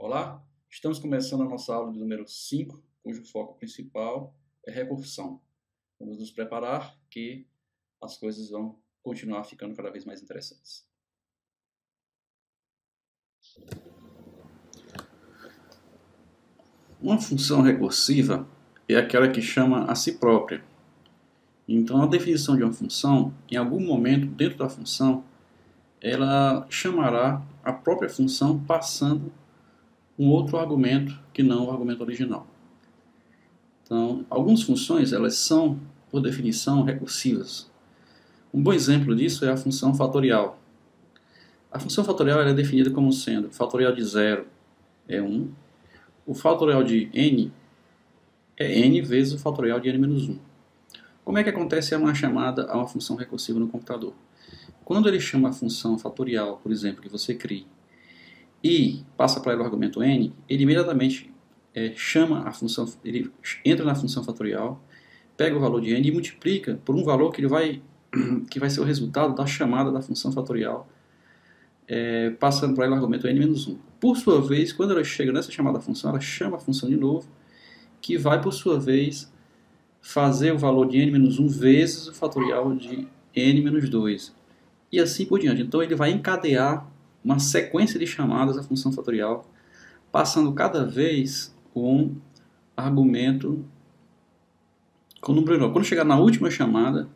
Olá, estamos começando a nossa aula de número 5, cujo foco principal é recursão. Vamos nos preparar que as coisas vão continuar ficando cada vez mais interessantes. Uma função recursiva é aquela que chama a si própria. Então, a definição de uma função, em algum momento dentro da função, ela chamará a própria função passando um outro argumento que não o argumento original. Então, algumas funções elas são, por definição, recursivas. Um bom exemplo disso é a função fatorial. A função fatorial é definida como sendo o fatorial de 0 é 1, o fatorial de n é n vezes o fatorial de n-1. Como é que acontece uma chamada a uma função recursiva no computador? Quando ele chama a função fatorial, por exemplo, que você cria, e passa para ela o argumento n, ele imediatamente chama a função, ele entra na função fatorial, pega o valor de n e multiplica por um valor que vai ser o resultado da chamada da função fatorial, passando para ela o argumento n-1. Por sua vez, quando ela chega nessa chamada função, ela chama a função de novo, que vai, por sua vez, fazer o valor de n-1 vezes o fatorial de n-2. E assim por diante. Então ele vai encadear uma sequência de chamadas à função fatorial, passando cada vez um argumento com número menor. Quando chegar na última chamada,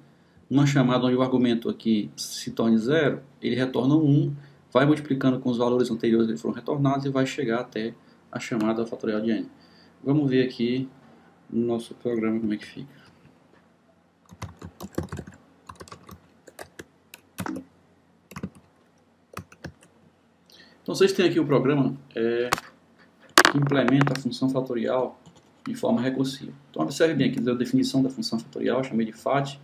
uma chamada onde o argumento aqui se torne 0, ele retorna 1, vai multiplicando com os valores anteriores que foram retornados e vai chegar até a chamada fatorial de n. Vamos ver aqui no nosso programa como é que fica. Então vocês têm aqui o programa que implementa a função fatorial de forma recursiva. Então observe bem aqui a definição da função fatorial, chamei de fat.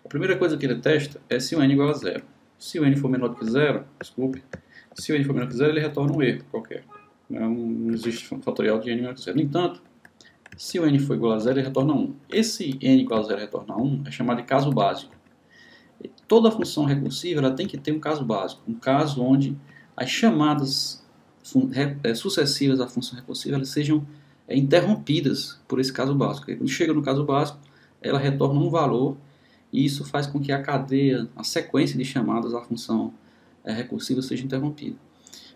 A primeira coisa que ele testa é se o n igual a 0. Se o n for menor do que 0, se o n for menor que 0, ele retorna um erro qualquer. Não existe fatorial de n menor que 0. No entanto, se o n for igual a 0, ele retorna 1. Esse n igual a 0 retorna 1 é chamado de caso básico. Toda função recursiva ela tem que ter um caso básico, um caso onde as chamadas sucessivas da função recursiva elas sejam interrompidas por esse caso básico. Quando chega no caso básico, ela retorna um valor e isso faz com que a cadeia, a sequência de chamadas à função recursiva seja interrompida.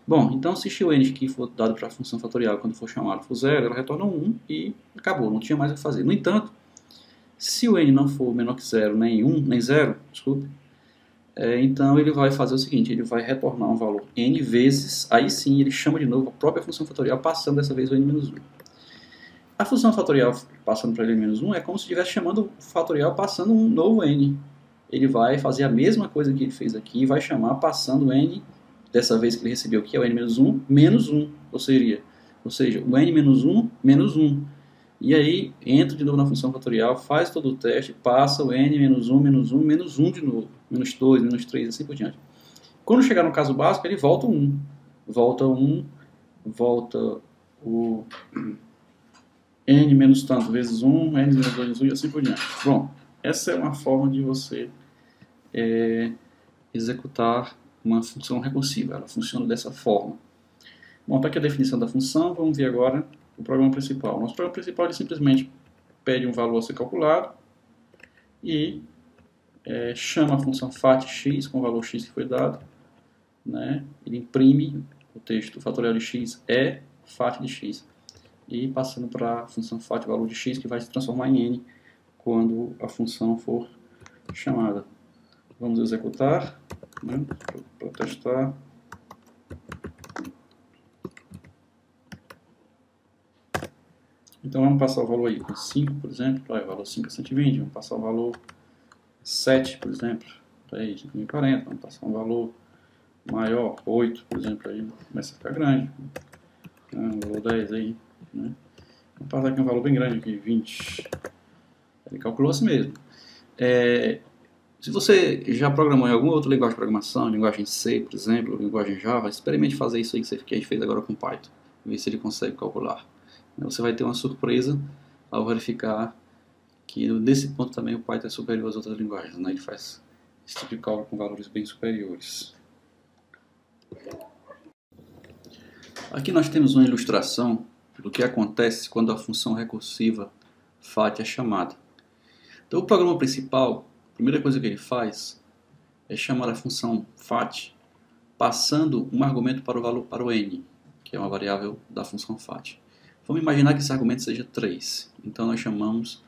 Bom, então se o n que for dado para a função fatorial quando for chamado for 0, ela retorna 1 e acabou, não tinha mais o que fazer. No entanto, se o n não for menor que 0, nem 1, nem 0, então ele vai fazer o seguinte, ele vai retornar um valor n vezes, aí sim ele chama de novo a própria função fatorial, passando dessa vez o n-1. A função fatorial passando para n-1 é como se estivesse chamando o fatorial passando um novo n. Ele vai fazer a mesma coisa que ele fez aqui e vai chamar passando o n, dessa vez que ele recebeu aqui é o n-1, menos 1, ou seja, o n-1 menos 1. E aí, entra de novo na função fatorial, faz todo o teste, passa o n, menos 1, menos 1, menos 1 de novo. Menos 2, menos 3, assim por diante. Quando chegar no caso básico, ele volta 1. Volta 1, volta o n menos tanto vezes 1, n menos 2 vezes 1 e assim por diante. Bom, essa é uma forma de você executar uma função recursiva. Ela funciona dessa forma. Bom, está aqui a definição da função, vamos ver agora o programa principal. Nosso programa principal ele simplesmente pede um valor a ser calculado e chama a função fatx com o valor x que foi dado. Né? Ele imprime o texto, o fatorial de x é fat de x. E passando para a função fat, o valor de x que vai se transformar em n quando a função for chamada. Vamos executar, né? Para testar. Então vamos passar o valor aí, 5, por exemplo, o valor 5 é 120, vamos passar o valor 7, por exemplo, aí 5.040, vamos passar um valor maior, 8, por exemplo, aí começa a ficar grande, um valor 10 aí, né? Vamos passar aqui um valor bem grande, aqui, 20, ele calculou assim mesmo. Se você já programou em alguma outra linguagem de programação, linguagem C, por exemplo, linguagem Java, experimente fazer isso aí que a gente fez agora com Python, ver se ele consegue calcular. Você vai ter uma surpresa ao verificar que nesse ponto também o Python é superior às outras linguagens, né? Ele faz esse tipo de cálculo com valores bem superiores. Aqui nós temos uma ilustração do que acontece quando a função recursiva FAT é chamada. Então, o programa principal, a primeira coisa que ele faz é chamar a função FAT passando um argumento para o valor para o n, que é uma variável da função FAT. Vamos imaginar que esse argumento seja 3. Então, nós chamamos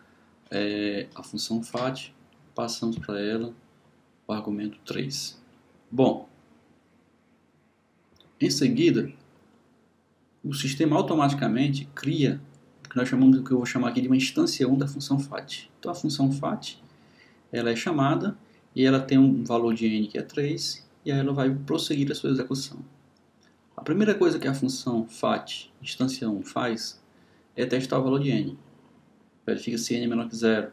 a função FAT, passamos para ela o argumento 3. Bom, em seguida, o sistema automaticamente cria o que nós chamamos, o que eu vou chamar aqui de uma instância 1 da função FAT. Então a função FAT, ela é chamada e ela tem um valor de n que é 3 e aí ela vai prosseguir a sua execução. A primeira coisa que a função FAT, instância 1, faz é testar o valor de n. Verifica se n é menor que 0.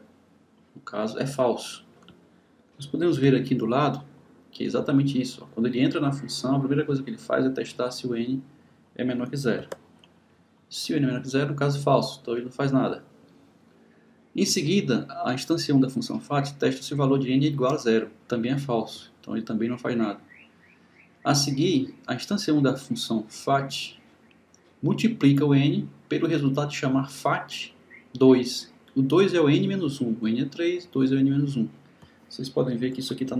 No caso, é falso. Nós podemos ver aqui do lado que é exatamente isso. Quando ele entra na função, a primeira coisa que ele faz é testar se o n é menor que 0. Se o n é menor que 0, no caso falso, então ele não faz nada. Em seguida, a instância 1 da função FAT testa se o valor de n é igual a 0, também é falso, então ele também não faz nada. A seguir, a instância 1 da função FAT multiplica o n pelo resultado de chamar FAT2. O 2 é o n menos 1, o n é 3, 2 é o n menos 1. Vocês podem ver que isso aqui está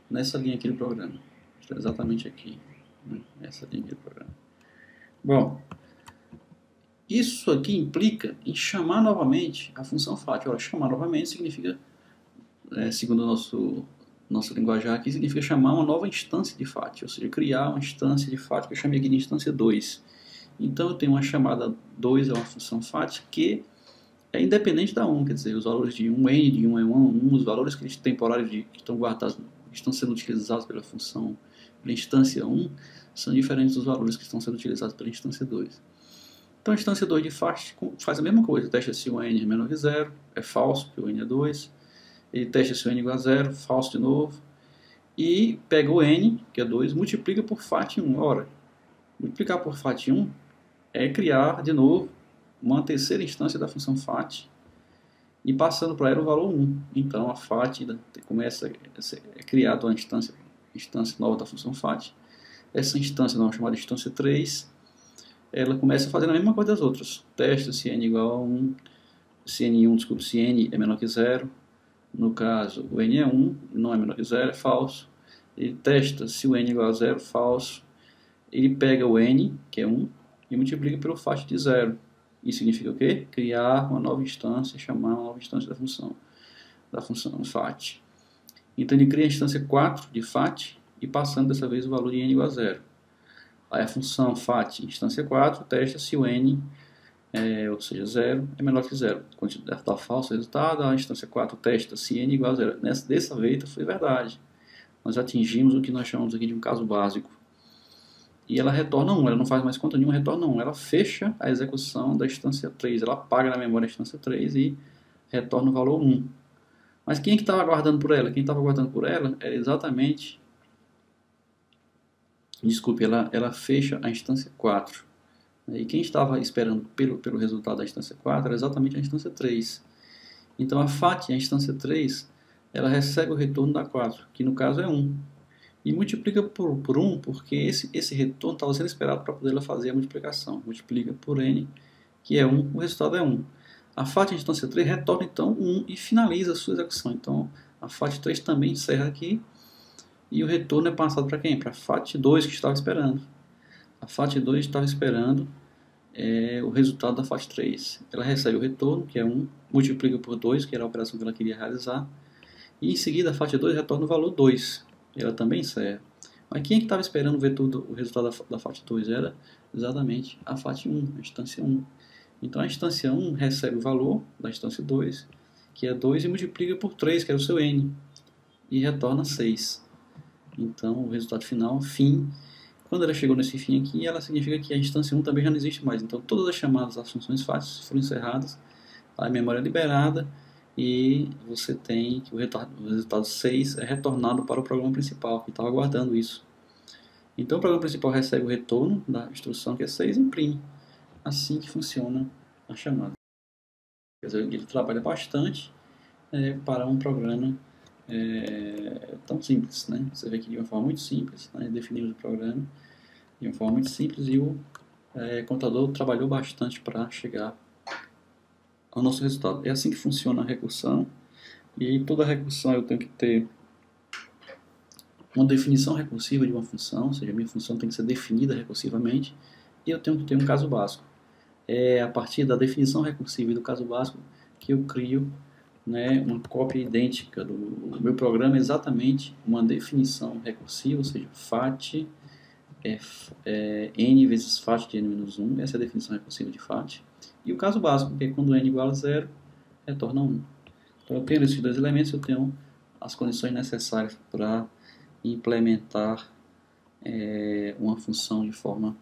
nessa linha aqui do programa. Está exatamente aqui, né? Essa linha aqui do programa. Bom, isso aqui implica em chamar novamente a função FAT. Ora, chamar novamente significa, segundo o nosso linguajar aqui, significa chamar uma nova instância de FAT, ou seja, criar uma instância de FAT que eu chamei aqui de instância 2. Então eu tenho uma chamada 2 a uma função FAT que é independente da 1, quer dizer, os valores de 1n, de 1 é 1, os valores temporários que estão guardados, que estão sendo utilizados pela função, pela instância 1, são diferentes dos valores que estão sendo utilizados pela instância 2. Então a instância 2 de FAT faz a mesma coisa, testa se o n é menor que 0, é falso, porque o n é 2, ele testa se o n é igual a 0, falso de novo, e pega o n, que é 2, multiplica por FAT1. Ora, multiplicar por FAT1 é criar, de novo, uma terceira instância da função FAT, e passando para ela o valor 1. Então a FAT começa a ser criada uma instância nova da função FAT. Essa instância nova chamada instância 3, ela começa fazendo a mesma coisa das outras. Testa se n é igual a 1, se n1, desculpa, se n é menor que 0. No caso, o n é 1, não é menor que 0, é falso. Ele testa se o n é igual a 0, falso. Ele pega o n, que é 1, e multiplica pelo FAT de 0. Isso significa o quê? Criar uma nova instância, chamar uma nova instância da função FAT. Então ele cria a instância 4 de FAT e passando dessa vez o valor de n igual a 0. Aí a função FAT, instância 4, testa se o n, ou seja, 0, é menor que 0. Quando está falso o resultado, a instância 4 testa se n igual a 0. Dessa vez foi verdade. Nós atingimos o que nós chamamos aqui de um caso básico. E ela retorna 1, ela não faz mais conta nenhuma, retorna 1. Ela fecha a execução da instância 3, ela apaga na memória a instância 3 e retorna o valor 1. Mas quem é que estava aguardando por ela? Quem estava aguardando por ela era exatamente... Desculpe, ela fecha a instância 4. E quem estava esperando pelo resultado da instância 4 era exatamente a instância 3. Então a FAT, a instância 3, ela recebe o retorno da 4, que no caso é 1. E multiplica por 1, porque esse retorno estava sendo esperado para poder ela fazer a multiplicação. Multiplica por n, que é 1, o resultado é 1. A FAT instância 3 retorna então 1 e finaliza a sua execução. Então a FAT 3 também encerra aqui e o retorno é passado para quem? Para a FAT 2 que estava esperando. A FAT 2 estava esperando o resultado da FAT 3. Ela recebe o retorno, que é 1, multiplica por 2, que era a operação que ela queria realizar, e em seguida a FAT 2 retorna o valor 2. Ela também encerra. Mas quem é que estava esperando ver tudo o resultado da FAT 2? Era exatamente a FAT 1, a instância 1. Então a instância 1 recebe o valor da instância 2, que é 2, e multiplica por 3, que é o seu n, e retorna 6. Então o resultado final, fim. Quando ela chegou nesse fim aqui, ela significa que a instância 1 também já não existe mais. Então todas as chamadas às funções FAT foram encerradas, a memória é liberada, e você tem que o resultado 6 é retornado para o programa principal, que estava aguardando isso. Então o programa principal recebe o retorno da instrução, que é 6, e imprime. Assim que funciona a chamada. Quer dizer, ele trabalha bastante para um programa tão simples, né? Você vê que de uma forma muito simples, né? Definimos o programa, de uma forma muito simples, e o computador trabalhou bastante para chegar ao nosso resultado. É assim que funciona a recursão, e toda recursão eu tenho que ter uma definição recursiva de uma função, ou seja, a minha função tem que ser definida recursivamente, e eu tenho que ter um caso básico. É a partir da definição recursiva e do caso básico que eu crio, né, uma cópia idêntica do meu programa, exatamente uma definição recursiva, ou seja, FAT n vezes FAT de n-1, essa é a definição recursiva de FAT, e o caso básico, que é quando n igual a 0, retorna 1. Então, eu tenho esses dois elementos, eu tenho as condições necessárias para implementar uma função de forma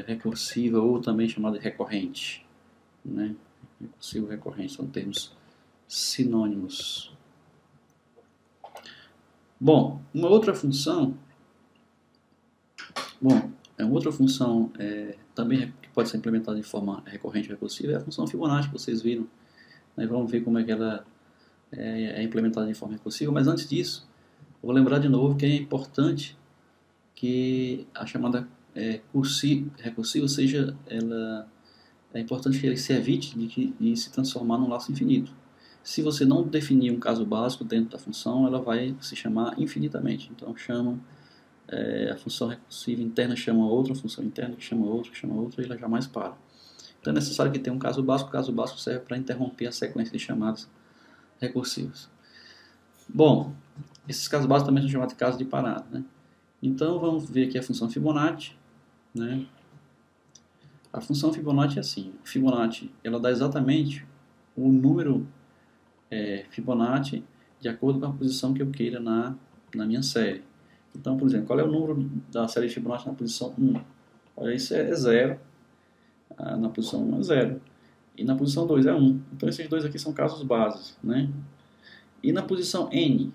recursiva, ou também chamada de recorrente, né? Recursivo e recorrente são termos sinônimos. Bom, uma outra função também que pode ser implementada de forma recorrente e recursiva é a função Fibonacci, que vocês viram. Nós vamos ver como é que ela é implementada de forma recursiva, mas antes disso, eu vou lembrar de novo que é importante que a chamada recursiva seja, é importante que ele se evite de se transformar num laço infinito. Se você não definir um caso básico dentro da função, ela vai se chamar infinitamente. Então, a função recursiva interna chama outra, a função interna que chama outra, e ela jamais para. Então é necessário que tenha um caso básico. O caso básico serve para interromper a sequência de chamadas recursivas. Bom, esses casos básicos também são chamados de casos de parada, né? Então vamos ver aqui a função Fibonacci, né? A função Fibonacci é assim. Fibonacci, ela dá exatamente o número Fibonacci de acordo com a posição que eu queira na minha série. Então, por exemplo, qual é o número da série de Fibonacci na posição 1? Olha, isso é 0. Na posição 1 é 0. E na posição 2 é 1. Então, esses dois aqui são casos básicos, né? E na posição n,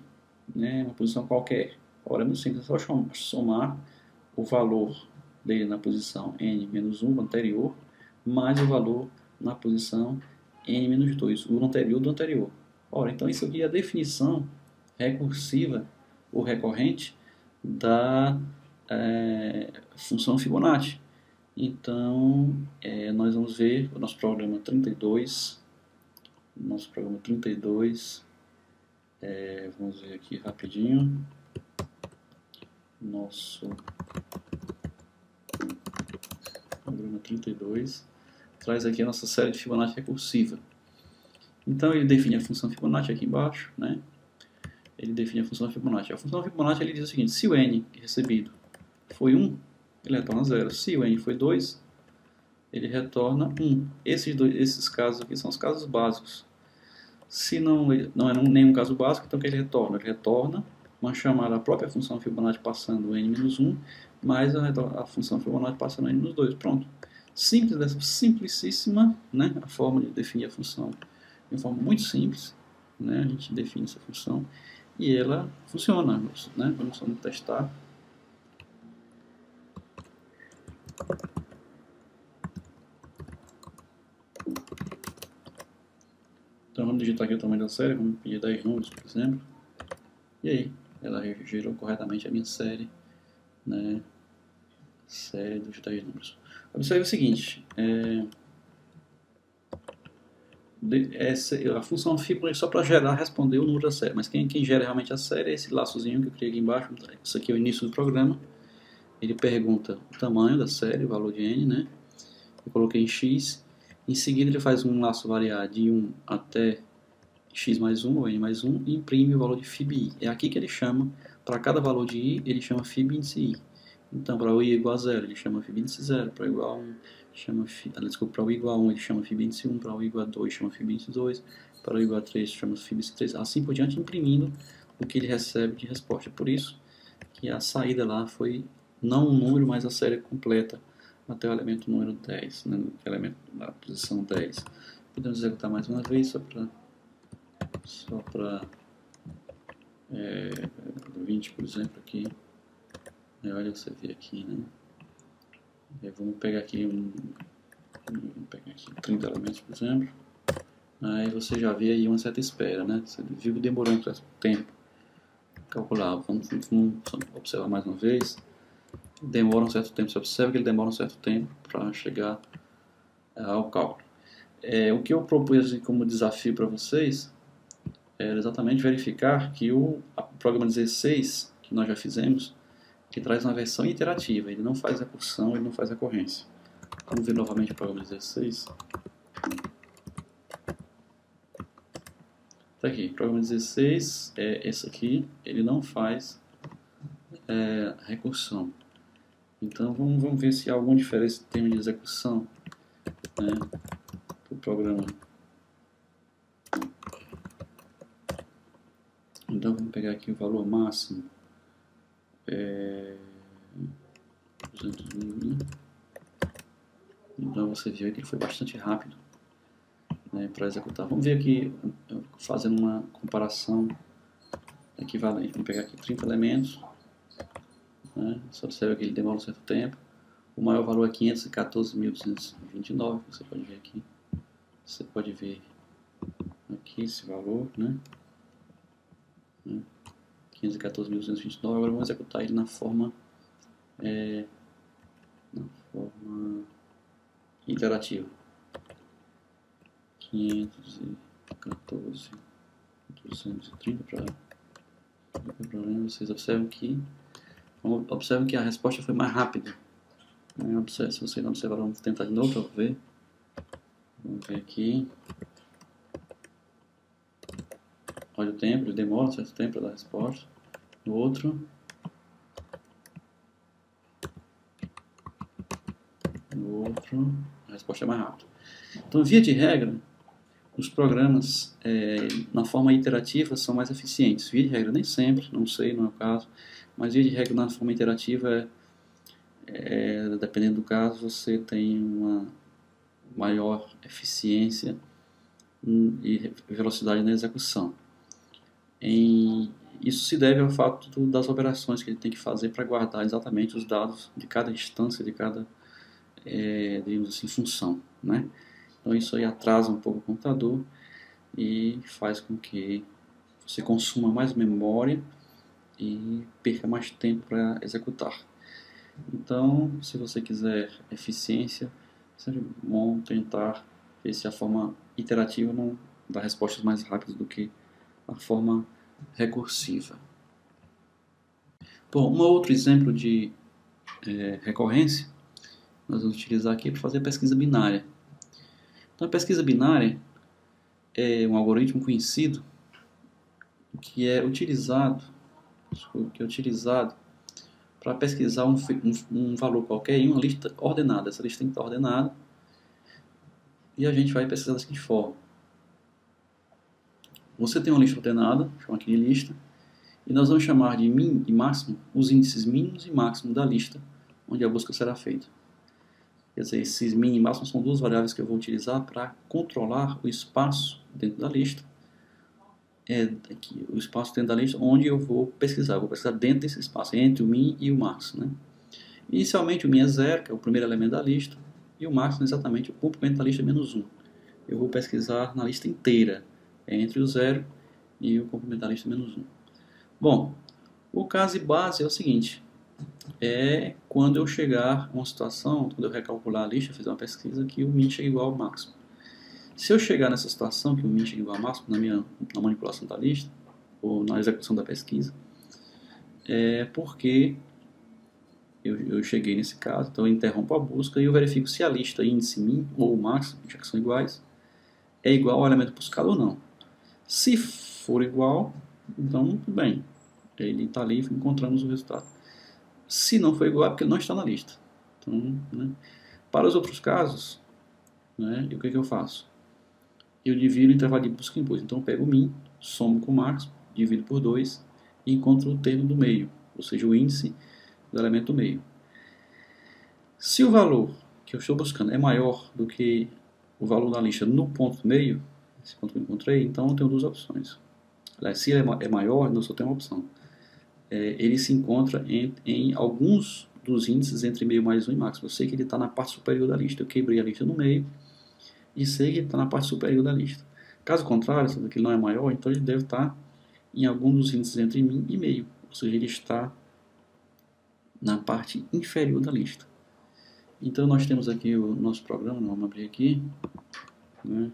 né, uma posição qualquer, ora, é muito simples, é só somar o valor dele na posição n menos 1, anterior, mais o valor na posição n menos 2, o anterior do anterior. Ora, então isso aqui é a definição recursiva ou recorrente da função Fibonacci. Então, nós vamos ver o nosso programa 32. Vamos ver aqui rapidinho. Nosso programa 32 traz aqui a nossa série de Fibonacci recursiva. Então, ele define a função Fibonacci aqui embaixo, né? Ele define a função Fibonacci. A função Fibonacci ele diz o seguinte: se o n recebido foi 1, ele retorna 0. Se o n foi 2, ele retorna 1. Esses casos aqui são os casos básicos. Se não é nenhum caso básico, então o que ele retorna? Ele retorna uma chamada à própria função Fibonacci passando n-1, mais a função Fibonacci passando n-2. Pronto. Simplicíssima, né? A forma de definir a função de uma forma muito simples, né? A gente define essa função e ela funciona, né? Vamos testar. Então vamos digitar aqui o tamanho da série, vamos pedir 10 números, por exemplo. E aí, ela gerou corretamente a minha série, né? Série dos 10 números. Observe o seguinte, a função Fibonacci é só para responder o número da série, mas quem gera realmente a série é esse laçozinho que eu criei aqui embaixo. Isso aqui é o início do programa. Ele pergunta o tamanho da série, o valor de n, né? Eu coloquei em x. Em seguida ele faz um laço variar de 1 até x mais 1 ou n mais 1 e imprime o valor de fib i. É aqui que ele chama, para cada valor de i, ele chama fib índice i. Então, para o i igual a 0, ele chama fib índice 0. Para o igual a 1, para o i igual a 1, ele chama fib índice 1. Para o i igual a 2, chama fib índice 2. Para o i igual a 3, chama fib índice 3. Assim por diante, imprimindo o que ele recebe de resposta. Por isso que a saída lá foi não um número, mas a série completa até o elemento número 10, né, o elemento da posição 10. Podemos executar mais uma vez, só para 20, por exemplo, aqui. Olha, você vê aqui, né? Vamos pegar aqui 30 elementos, por exemplo. Aí você já vê aí uma certa espera, né? Você viu que demorou um certo tempo calcular. Vamos observar mais uma vez. demora um certo tempo. Você observa que ele demora um certo tempo para chegar ao cálculo. O que eu propus como desafio para vocês era exatamente verificar que o programa 16, que nós já fizemos, que traz uma versão iterativa. Ele não faz recursão, ele não faz recorrência. Vamos ver novamente o programa 16. Tá aqui, o programa 16 é esse aqui, ele não faz recursão. Então vamos ver se há alguma diferença em termos de execução, né, do programa. Então vamos pegar aqui o valor máximo, 200.000. Então você viu que ele foi bastante rápido, né, para executar. Vamos ver aqui, fazendo uma comparação equivalente. Vamos pegar aqui 30 elementos, né, você observa que ele demora um certo tempo. O maior valor é 514.229, você pode ver aqui. Você pode ver aqui esse valor, né? 514.229. Agora vamos executar ele na forma iterativa. 514.230 para vocês observam que a resposta foi mais rápida. Se vocês não observaram, vamos tentar de novo para ver. Vamos ver aqui. Olha o tempo, ele demora um certo tempo para dar a resposta. No outro. A resposta é mais rápida. Então, via de regra, os programas na forma iterativa são mais eficientes. Via de regra, nem sempre, não sei, não é o caso. Mas via de regra, na forma iterativa, dependendo do caso, você tem uma maior eficiência e velocidade na execução. Isso se deve ao fato das operações que ele tem que fazer para guardar exatamente os dados de cada instância, de cada digamos assim, função, né? Então isso aí atrasa um pouco o computador e faz com que você consuma mais memória e perca mais tempo para executar. Então, se você quiser eficiência, é sempre bom tentar ver se a forma iterativa não dá respostas mais rápidas do que a forma recursiva. Bom, um outro exemplo de recorrência nós vamos utilizar aqui para fazer a pesquisa binária. Então, a pesquisa binária é um algoritmo conhecido que é utilizado para pesquisar um valor qualquer em uma lista ordenada. Essa lista tem que estar ordenada e a gente vai pesquisar da seguinte forma. Você tem uma lista ordenada, chama aqui de lista, e nós vamos chamar de min e máximo os índices mínimos e máximos da lista onde a busca será feita. Quer dizer, esses min e máximo são duas variáveis que eu vou utilizar para controlar o espaço dentro da lista. Aqui, o espaço dentro da lista onde eu vou pesquisar. Eu vou pesquisar dentro desse espaço, entre o min e o máximo, né? Inicialmente o min é 0, que é o primeiro elemento da lista, e o máximo é exatamente o complemento da lista menos 1. Eu vou pesquisar na lista inteira, entre o 0 e o complemento da lista menos 1. Bom, o caso base é o seguinte. Quando eu chegar a uma situação, quando eu recalcular a lista, fizer uma pesquisa, que o min chega igual ao máximo. Se eu chegar nessa situação, que o min chega igual ao máximo na manipulação da lista, ou na execução da pesquisa, é porque eu cheguei nesse caso, então eu interrompo a busca e eu verifico se a lista índice min ou máximo, já que são iguais, é igual ao elemento buscado ou não. Se for igual, então tudo bem, ele está ali, encontramos o resultado. Se não for igual, é porque ele não está na lista. Então, né, para os outros casos, né, o que eu faço? Eu divido o intervalo de busca em 2. Então eu pego o min, somo com o máximo, divido por 2 e encontro o termo do meio, ou seja, o índice do elemento do meio. Se o valor que eu estou buscando é maior do que o valor da lista no ponto do meio, esse ponto que eu encontrei, então eu tenho duas opções. Se ele é maior, eu só tenho uma opção. Ele se encontra em alguns dos índices entre meio mais 1 e máximo. Eu sei que ele está na parte superior da lista. Eu quebrei a lista no meio e sei que ele está na parte superior da lista. Caso contrário, se ele não é maior, então ele deve estar em algum dos índices entre min e meio. Ou seja, ele está na parte inferior da lista. Então nós temos aqui o nosso programa, vamos abrir aqui, né?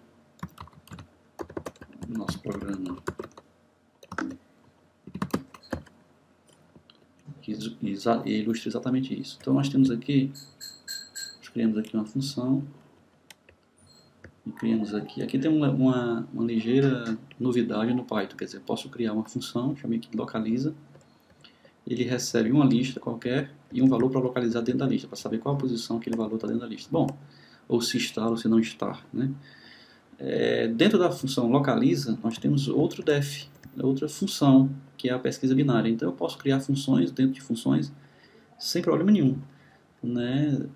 Nosso programa que ilustra exatamente isso. Então nós temos aqui, nós criamos aqui uma função, e criamos aqui tem uma ligeira novidade no Python, quer dizer, eu posso criar uma função, chamei aqui localiza, ele recebe uma lista qualquer e um valor para localizar dentro da lista, para saber qual a posição aquele valor está dentro da lista. Bom, ou se está ou se não está, né? Dentro da função localiza, nós temos outro def, outra função, que é a pesquisa binária. Então eu posso criar funções dentro de funções sem problema nenhum, né?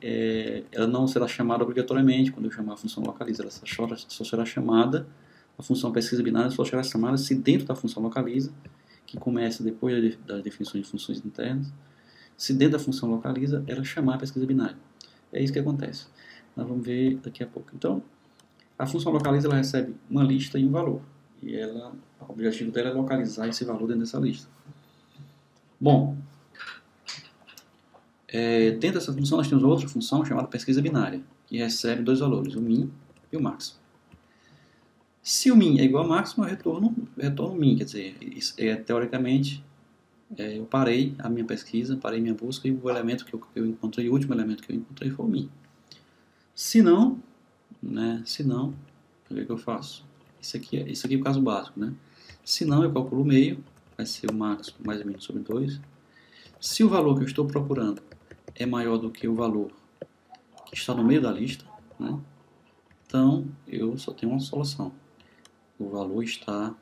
Ela não será chamada obrigatoriamente quando eu chamar a função localiza, ela só será chamada, a função pesquisa binária só será chamada se dentro da função localiza, que começa depois das definições de funções internas, se dentro da função localiza, ela chamar a pesquisa binária. É isso que acontece. Nós vamos ver daqui a pouco. Então, a função localiza, ela recebe uma lista e um valor. E o objetivo dela é localizar esse valor dentro dessa lista. Bom, dentro dessa função nós temos outra função chamada pesquisa binária, que recebe dois valores, o min e o máximo. Se o min é igual ao máximo, eu retorno min, quer dizer, teoricamente, eu parei a minha pesquisa, parei minha busca e o elemento que eu encontrei, o último elemento que eu encontrei foi o min. Se não, o que eu faço? Isso aqui é o caso básico, né? Se não, eu calculo o meio, vai ser o máximo mais ou menos sobre 2. Se o valor que eu estou procurando é maior do que o valor que está no meio da lista, né? Então eu só tenho uma solução. O valor está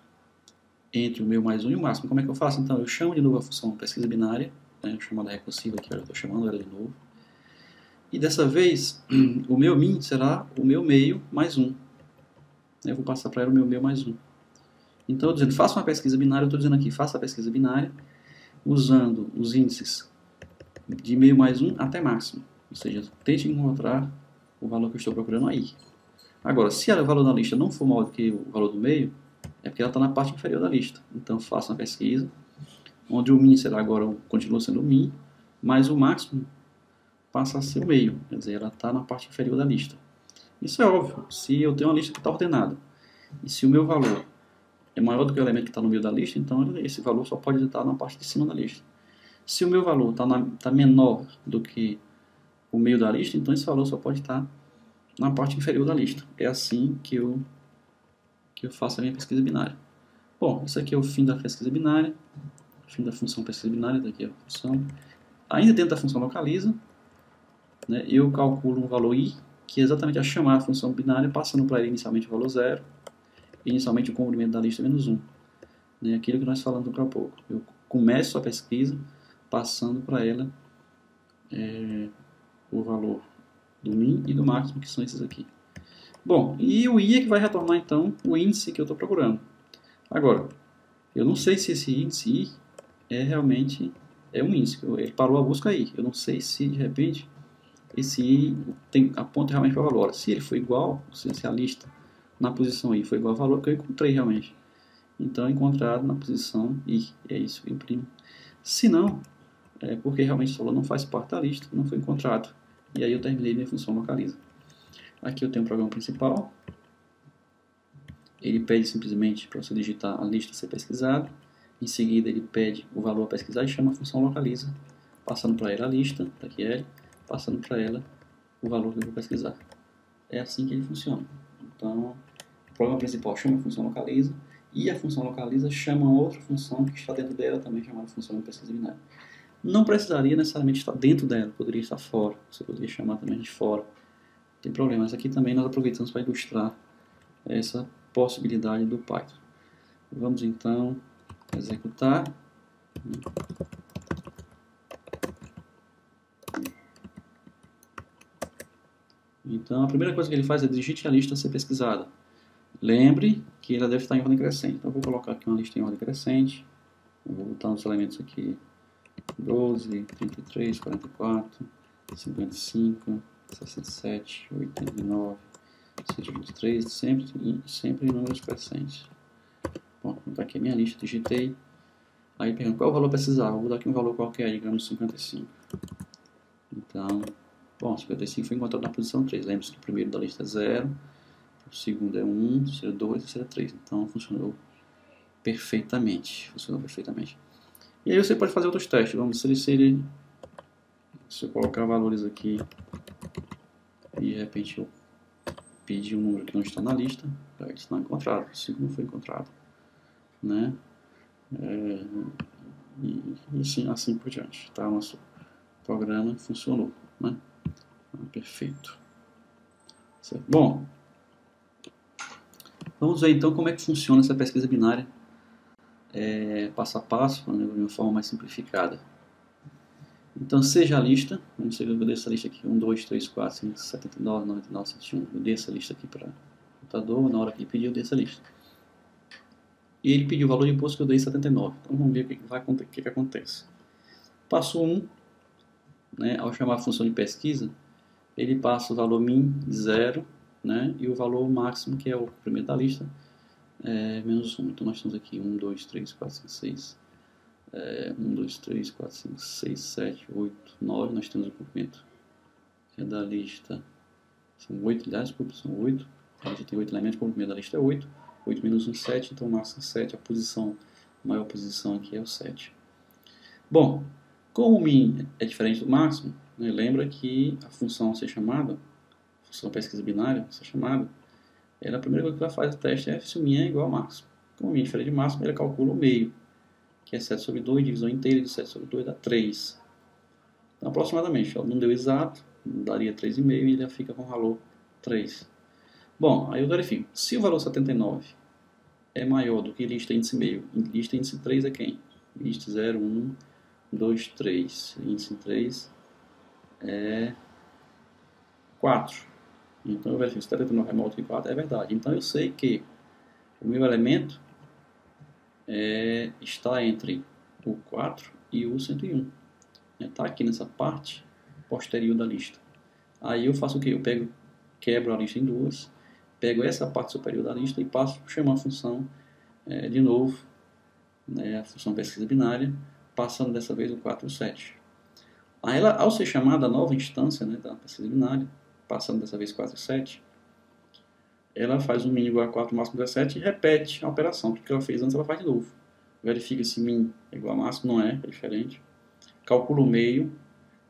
entre o meu mais 1 e o máximo. Como é que eu faço? Então eu chamo de novo a função pesquisa binária, né? Chamada recursiva aqui, eu estou chamando ela de novo. E dessa vez, o meu min será o meu meio mais 1. Eu vou passar para ela o meu meio mais 1. Então, eu estou dizendo, faça uma pesquisa binária, eu estou dizendo aqui, faça a pesquisa binária usando os índices de meio mais 1 até máximo. Ou seja, tente encontrar o valor que eu estou procurando aí. Agora, se o valor da lista não for maior do que o valor do meio, é porque ela está na parte inferior da lista. Então, faça uma pesquisa, onde o min será agora, continua sendo o min, mas o máximo passa a ser o meio. Quer dizer, ela está na parte inferior da lista. Isso é óbvio. Se eu tenho uma lista que está ordenada, e se o meu valor é maior do que o elemento que está no meio da lista, então esse valor só pode estar na parte de cima da lista. Se o meu valor está menor do que o meio da lista, então esse valor só pode estar na parte inferior da lista. É assim que eu faço a minha pesquisa binária. Bom, isso aqui é o fim da pesquisa binária, fim da função pesquisa binária, daqui é a função. Ainda dentro da função localiza, né, eu calculo um valor i, que é exatamente a chamar a função binária, passando para ele inicialmente o valor 0, inicialmente o comprimento da lista menos 1. Né, aquilo que nós falamos há pouco. Eu começo a pesquisa passando para ela o valor do min e do máximo, que são esses aqui. Bom, e o i é que vai retornar então o índice que eu estou procurando. Agora, eu não sei se esse índice i realmente um índice, ele parou a busca aí. Eu não sei se de repente esse i aponta realmente para o valor. Se ele for igual, se a lista na posição i foi igual ao valor que eu encontrei realmente, então é encontrado na posição i, é isso que eu imprimo. Se não, é porque realmente o valor não faz parte da lista, não foi encontrado. E aí eu terminei minha função localiza. Aqui eu tenho o programa principal. Ele pede simplesmente para você digitar a lista a ser pesquisada. Em seguida ele pede o valor a pesquisar e chama a função localiza, passando para ela a lista, daqui é, passando para ela o valor que eu vou pesquisar. É assim que ele funciona. Então, o programa principal chama a função localiza e a função localiza chama outra função que está dentro dela, também chamada função de pesquisa binária. Não precisaria necessariamente estar dentro dela, poderia estar fora, você poderia chamar também de fora. Não tem problema, mas aqui também nós aproveitamos para ilustrar essa possibilidade do Python. Vamos então executar. Então a primeira coisa que ele faz é digite a lista a ser pesquisada. Lembre que ela deve estar em ordem crescente. Então eu vou colocar aqui uma lista em ordem crescente. Eu vou botar os elementos aqui 12, 33, 44, 55, 67, 89, 123, sempre em números crescentes. Bom, vou botar aqui a minha lista, digitei. Aí pergunta qual o valor precisava. Vou dar aqui um valor qualquer, digamos 55. Então, bom, 55 foi encontrado na posição 3. Lembre-se que o primeiro da lista é 0, o segundo é 1, o terceiro é 2, o terceiro é 3. Então, funcionou perfeitamente. E aí você pode fazer outros testes. Vamos ver se eu colocar valores aqui e de repente eu pedir um número que não está na lista, isso não é encontrado, o 5 não foi encontrado, né? E sim, assim por diante, tá? Nosso programa funcionou, né? Perfeito. Certo. Bom, vamos ver então como é que funciona essa pesquisa binária passo a passo, né, de uma forma mais simplificada. Então, seja a lista, vamos ver, eu dei essa lista aqui, 1, 2, 3, 4, 5, 79, 99, 101, eu dei essa lista aqui para o computador, na hora que ele pediu, eu dei essa lista. E ele pediu o valor de imposto que eu dei 79, então vamos ver o que acontece. Passo 1, né, ao chamar a função de pesquisa, ele passa o valor min 0, né, e o valor máximo, que é o primeiro da lista, menos 1. Então nós temos aqui 1, 2, 3, 4, 5, 6, 1, 2, 3, 4, 5, 6, 7, 8, 9, nós temos o comprimento da lista, são 8, aliás, são 8, a lista tem 8 elementos, o comprimento da lista é 8, 8 menos 1, 7, então o máximo é 7, a maior posição aqui é o 7. Bom, como o min é diferente do máximo, né, lembra que a função a ser chamada, a função pesquisa binária a ser chamada, a primeira coisa que ela faz o teste é se o min é igual ao máximo. Como o min é diferente do máximo, ele calcula o meio, que é 7 sobre 2, divisão inteira de 7 sobre 2 dá 3. Então, aproximadamente, não deu exato, daria 3,5 e ele fica com o valor 3. Bom, aí eu verifico. Se o valor 79 é maior do que lista índice meio, lista índice 3 é quem? Lista 0, 1, 2, 3. Índice 3 é 4. Então eu verifico se 79 é maior do que 4, é verdade. Então eu sei que o meu elemento está entre o 4 e o 101. Está aqui nessa parte posterior da lista. Aí eu faço o que? Eu quebro a lista em duas, pego essa parte superior da lista e passo a chamar a função de novo, né, a função pesquisa binária, passando dessa vez o 4 e o 7. Aí ela, ao ser chamada a nova instância, né, da pesquisa binária, passando dessa vez 4 e 7, ela faz um min igual a 4, máximo 17 e repete a operação. Tudo que ela fez antes, ela faz de novo. Verifica se min é igual a máximo, não é diferente. Calcula o meio,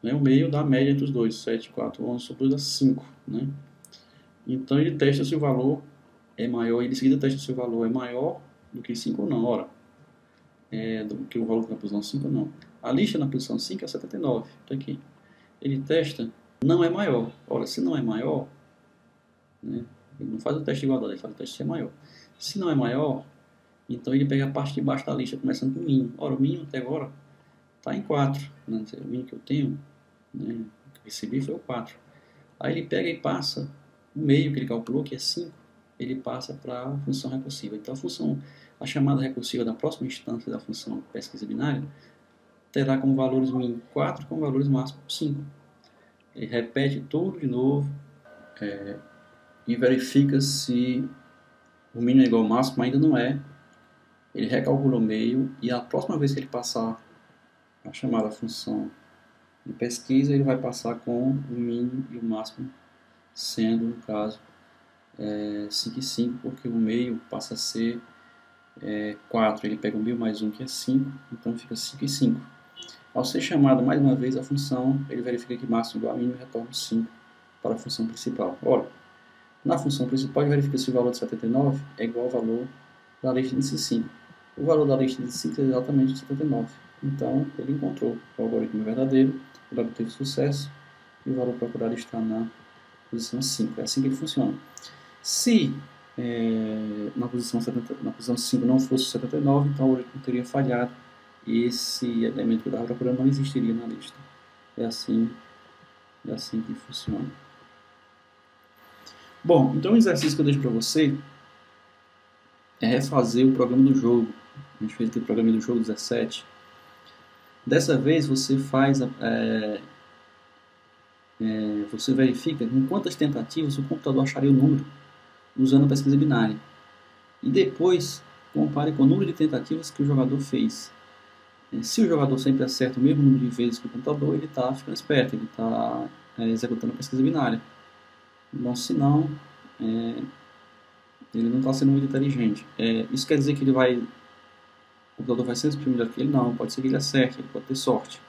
né, o meio dá a média entre os dois, 7, 4, 11, sobre 2 dá 5. Né? Então ele testa se o valor é maior, e em seguida testa se o valor é maior do que 5 ou não. Ora, do que o valor na posição 5 ou não. A lista na posição 5 é 79, tá aqui. Ele testa, não é maior. Ora, se não é maior, né, ele não faz o teste de igualdade, ele faz o teste se é maior. Se não é maior, então ele pega a parte de baixo da lista, começando com o mínimo. Ora, o mínimo até agora está em 4. Né? O mínimo que eu tenho, né, que eu recebi foi o 4. Aí ele pega e passa o meio que ele calculou, que é 5, ele passa para a função recursiva. Então a chamada recursiva da próxima instância da função pesquisa binária terá como valores min 4 com valores máximos 5. Ele repete tudo de novo e verifica se o mínimo é igual ao máximo, ainda não é. Ele recalcula o meio e a próxima vez que ele passar a chamada função de pesquisa, ele vai passar com o mínimo e o máximo sendo, no caso, 5 e 5, porque o meio passa a ser 4. Ele pega o meio mais 1, que é 5, então fica 5 e 5. Ao ser chamado mais uma vez a função, ele verifica que máximo igual a mínimo e retorna 5 para a função principal. Ora, na função principal, ele verifica se o valor de 79 é igual ao valor da lista de índice 5. O valor da lista de 5 é exatamente 79. Então, ele encontrou o algoritmo verdadeiro, ele obteve sucesso e o valor procurado está na posição 5. É assim que ele funciona. Se na posição 5 não fosse 79, então o algoritmo teria falhado e esse elemento que eu estava procurando não existiria na lista. É assim que funciona. Bom, então o exercício que eu deixo para você é refazer o programa do jogo. A gente fez aqui o programa do jogo 17. Dessa vez você faz você verifica em quantas tentativas o computador acharia o número usando a pesquisa binária. E depois compare com o número de tentativas que o jogador fez. Se o jogador sempre acerta o mesmo número de vezes que o computador, ele está ficando esperto, ele está executando a pesquisa binária. Bom, se não, ele não está sendo muito inteligente. Isso quer dizer que o computador vai sempre melhor que ele? Não, pode ser que ele acerte, ele pode ter sorte.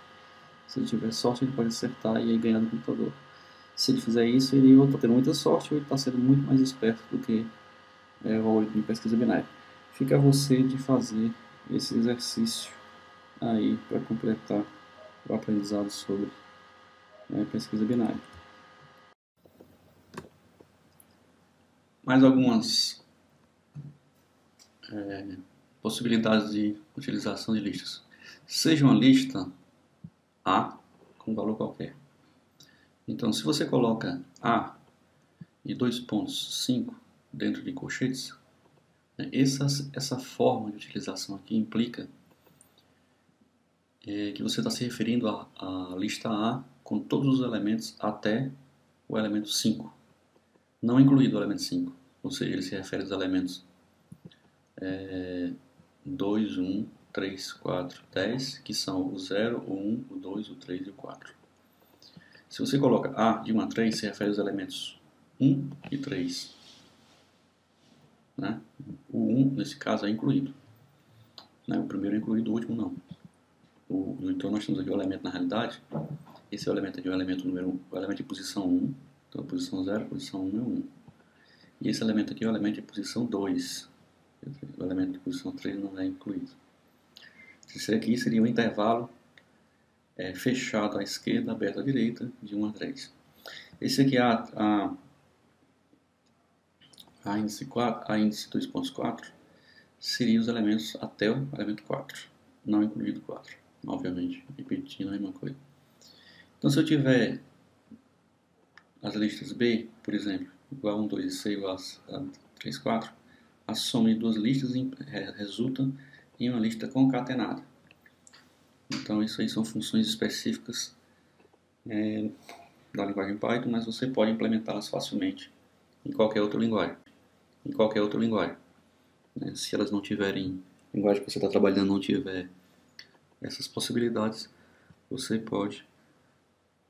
Se ele tiver sorte, ele pode acertar e aí ganhar do computador. Se ele fizer isso, ele ou está tendo muita sorte ou ele está sendo muito mais esperto do que o algoritmo de pesquisa binária. Fica a você de fazer esse exercício aí para completar o aprendizado sobre pesquisa binária. Mais algumas possibilidades de utilização de listas. Seja uma lista A com valor qualquer. Então, se você coloca A e 2 pontos 5 dentro de colchetes, essa forma de utilização aqui implica que você está se referindo à lista A com todos os elementos até o elemento 5, não incluído o elemento 5, ou seja, ele se refere aos elementos 2, 1, 3, 4, 10, que são o 0, o 1, o 2, o 3 e o 4. Se você coloca A de 1 a 3, se refere aos elementos 1 e 3. Né? O 1, nesse caso, é incluído. Né? O primeiro é incluído, o último não. Então nós temos aqui o elemento na realidade. Esse é o elemento aqui, o elemento número 1, o elemento de posição 1. Então posição 0, posição 1 é 1. E esse elemento aqui é o elemento de posição 2. O elemento de posição 3 não é incluído. Esse aqui seria um intervalo fechado à esquerda, aberto à direita, de 1 a 3. Esse aqui é a índice 4, a índice 2.4 seria os elementos até o elemento 4, não incluído 4, obviamente, repetindo a mesma coisa. Então, se eu tiver as listas B, por exemplo, igual a 1, 2 e C igual a 3, 4, a soma de duas listas resulta em uma lista concatenada. Então, isso aí são funções específicas da linguagem Python, mas você pode implementá-las facilmente em qualquer outra linguagem. Se elas não tiverem, a linguagem que você está trabalhando não tiver essas possibilidades, você pode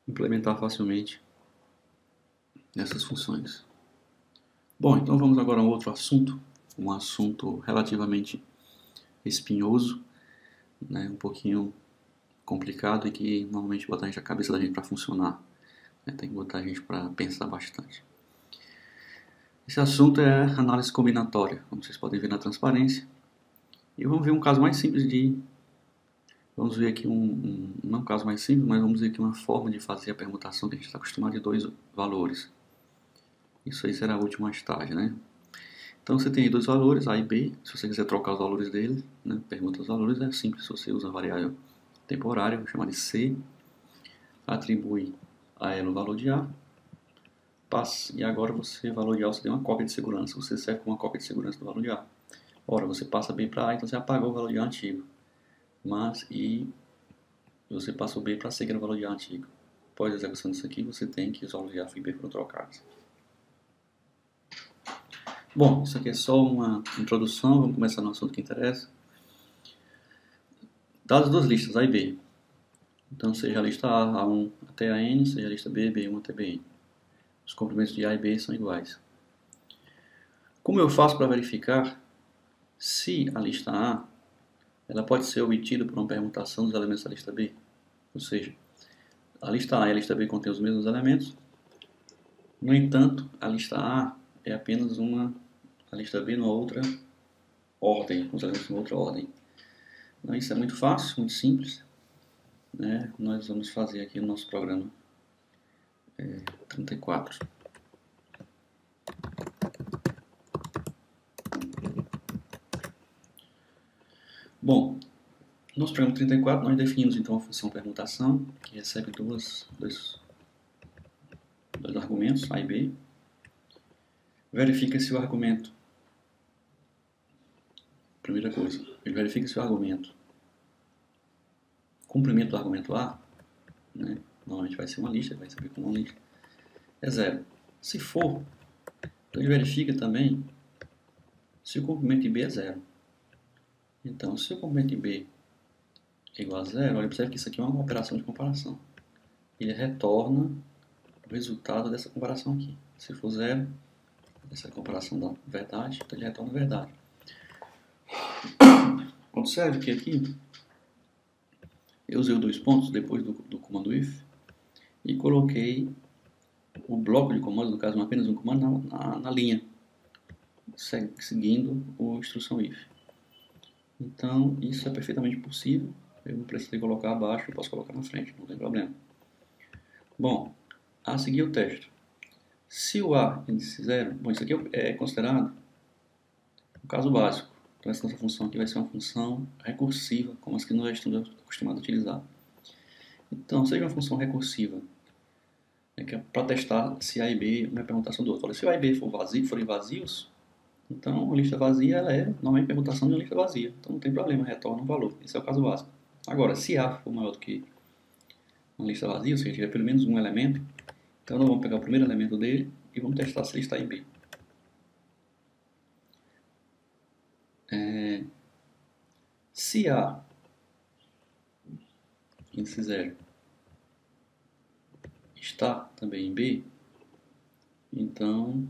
implementar facilmente essas funções. Bom, então vamos agora a um outro assunto, um assunto relativamente espinhoso, um pouquinho complicado e que normalmente bota a cabeça da gente para funcionar. Tem que botar a gente para pensar bastante. Esse assunto é análise combinatória, como vocês podem ver na transparência. E vamos ver um caso mais simples Vamos ver aqui não um caso mais simples, mas vamos ver aqui uma forma de fazer a permutação que a gente está acostumado de dois valores. Isso aí será a última estágio, né? Então você tem aí dois valores, A e B. Se você quiser trocar os valores deles, permuta os valores, é simples. Se você usa a variável temporária, vou chamar de C, atribui a ela o valor de A, e agora você, valor de A, você tem uma cópia de segurança. Você serve com uma cópia de segurança do valor de A. Ora, você passa B para A, então você apagou o valor de A antigo. E você passa o B para C, que era o valor de A antigo. Após a execução disso aqui, você tem que os valores de A e B foram trocados. Bom, isso aqui é só uma introdução, vamos começar no assunto que interessa. Dadas duas listas, A e B. Então, seja a lista A, A1 até a N, seja a lista B, B1 até Bn. Os comprimentos de A e B são iguais. Como eu faço para verificar se a lista A ela pode ser obtida por uma permutação dos elementos da lista B? Ou seja, a lista A e a lista B contêm os mesmos elementos. No entanto, a lista A é apenas a lista B numa outra ordem, com os elementos em outra ordem. Então, isso é muito fácil, muito simples. Nós vamos fazer aqui no nosso programa 34. Bom, no nosso programa 34 nós definimos então a função permutação, que recebe dois argumentos, A e B. Verifica se o argumento, primeira coisa, ele verifica se o argumento, complemento do argumento A, normalmente vai ser uma lista, ele vai saber como uma lista, é 0. Se for, então ele verifica também se o complemento de B é 0. Então, se o complemento de B é igual a zero, olha, observe que isso aqui é uma operação de comparação. Ele retorna o resultado dessa comparação aqui. Se for zero, essa comparação da verdade, então ele retorna a verdade. Observe que aqui eu usei os dois pontos depois do comando if e coloquei o bloco de comandos, no caso apenas um comando, na linha, seguindo a instrução if. Então isso é perfeitamente possível. Eu não precisei colocar abaixo, eu posso colocar na frente, não tem problema. Bom, a seguir o teste. Se o A índice zero, bom, isso aqui é considerado o caso básico. Então essa nossa função aqui vai ser uma função recursiva, como as que nós já estamos acostumados a utilizar. Então, seja uma função recursiva, que é para testar se A e B uma permutação do outro. Olha, se o A e B forem vazios, então a lista vazia ela é normalmente permutação de uma lista vazia. Então não tem problema, retorna um valor. Esse é o caso básico. Agora, se A for maior do que uma lista vazia, ou seja, tiver pelo menos um elemento, então nós vamos pegar o primeiro elemento dele e vamos testar se ele está em B. Se A índice 0 está também em B, então,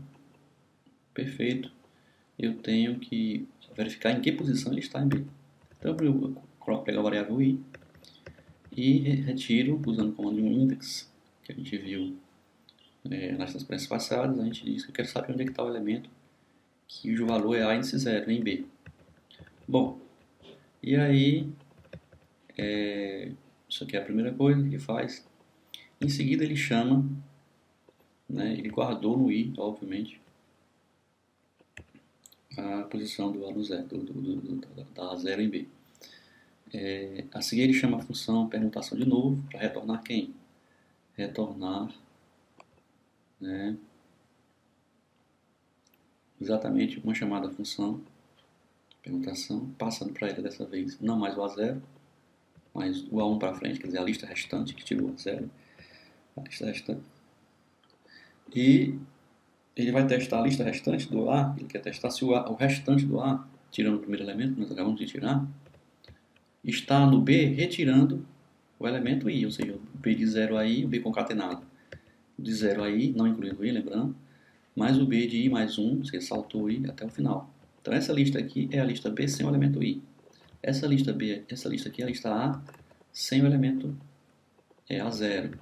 perfeito, eu tenho que verificar em que posição ele está em B. Então eu coloco pegar a variável i e retiro, usando o comando index, que a gente viu nas transparências passadas, a gente diz que eu quero saber onde é que está o elemento cujo valor é a índice 0 em B. Bom, e aí, isso aqui é a primeira coisa que faz. Em seguida ele chama, ele guardou no i, obviamente, a posição do A no zero, da 0 em B. A seguir ele chama a função permutação de novo, para retornar quem? Retornar exatamente uma chamada função permutação, passando para ele dessa vez não mais o A0, mas o A1 para frente, quer dizer, a lista restante que tirou o A0, a lista restante. E ele vai testar a lista restante do A, ele quer testar se o restante do A, tirando o primeiro elemento que nós acabamos de tirar, está no B retirando o elemento I, ou seja, o B de 0 a I, o B concatenado de 0 a I, não incluindo I, lembrando, mais o B de I mais 1, você saltou o I até o final. Então essa lista aqui é a lista B sem o elemento I. Essa lista aqui é a lista A sem o elemento A0.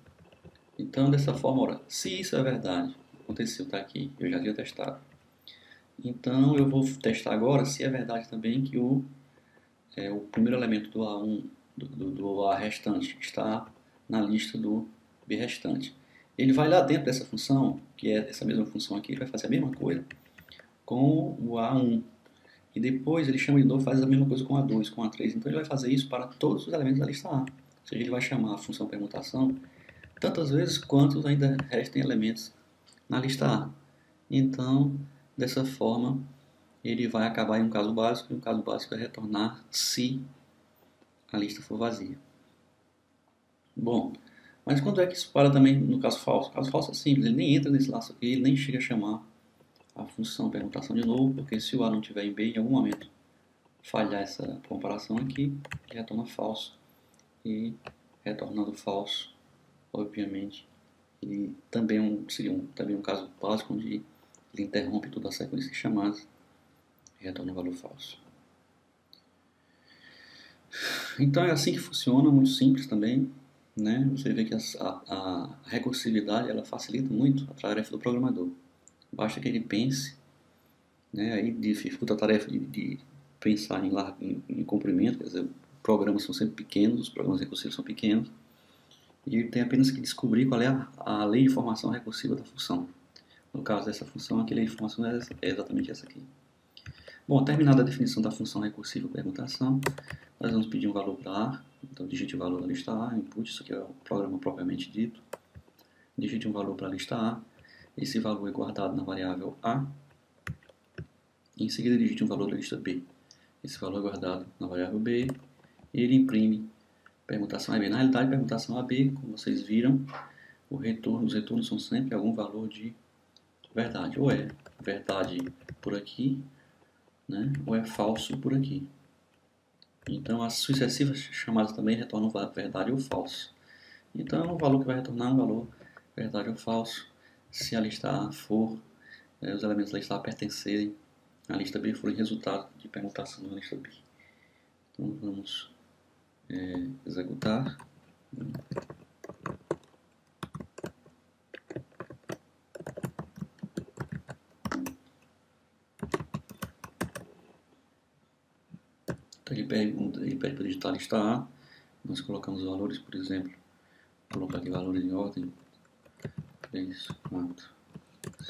Então dessa forma, ora, se isso é verdade, aconteceu, está aqui, eu já tinha testado. Então eu vou testar agora se é verdade também que o primeiro elemento do A1, do A restante, está na lista do B restante. Ele vai lá dentro dessa função, que é essa mesma função aqui, ele vai fazer a mesma coisa com o A1. E depois ele chama de novo e faz a mesma coisa com o A2, com o A3. Então ele vai fazer isso para todos os elementos da lista A. Ou seja, ele vai chamar a função permutação tantas vezes quantos ainda restem elementos na lista A. Então, dessa forma, ele vai acabar em um caso básico, e o caso básico é retornar se a lista for vazia. Bom, mas quando é que isso para também no caso falso? O caso falso é simples, ele nem entra nesse laço aqui, ele nem chega a chamar a função permutação de novo, porque se o A não estiver em B, em algum momento falhar essa comparação aqui, ele retorna falso. E retornando falso, obviamente, ele também seria um caso básico onde ele interrompe toda a sequência de chamadas e retorna o valor falso. Então é assim que funciona, muito simples também. Você vê que a recursividade ela facilita muito a tarefa do programador. Basta que ele pense, aí dificulta a tarefa de pensar em comprimento, quer dizer, programas são sempre pequenos, os programas recursivos são pequenos, e ele tem apenas que descobrir qual é a lei de formação recursiva da função. No caso dessa função, a lei de formação é exatamente essa aqui. Bom, terminada a definição da função recursiva permutação, nós vamos pedir um valor para A, então digite o valor da lista A, input, isso aqui é o programa propriamente dito, digite um valor para a lista A, esse valor é guardado na variável A, e em seguida digite um valor da lista B, esse valor é guardado na variável B, e ele imprime permutação AB. Na realidade, permutação AB, como vocês viram, os retornos são sempre algum valor de verdade, ou é verdade por aqui, ou é falso por aqui. Então, as sucessivas chamadas também retornam verdade ou falso. Então, o valor que vai retornar é um valor verdade ou falso se a lista A for, os elementos da lista A pertencerem à lista B forem resultado de permutação da lista B. Então, vamos executar. Então, ele pede para digitar a lista A. Nós colocamos os valores, por exemplo, vou colocar aqui valores em ordem 3, 4,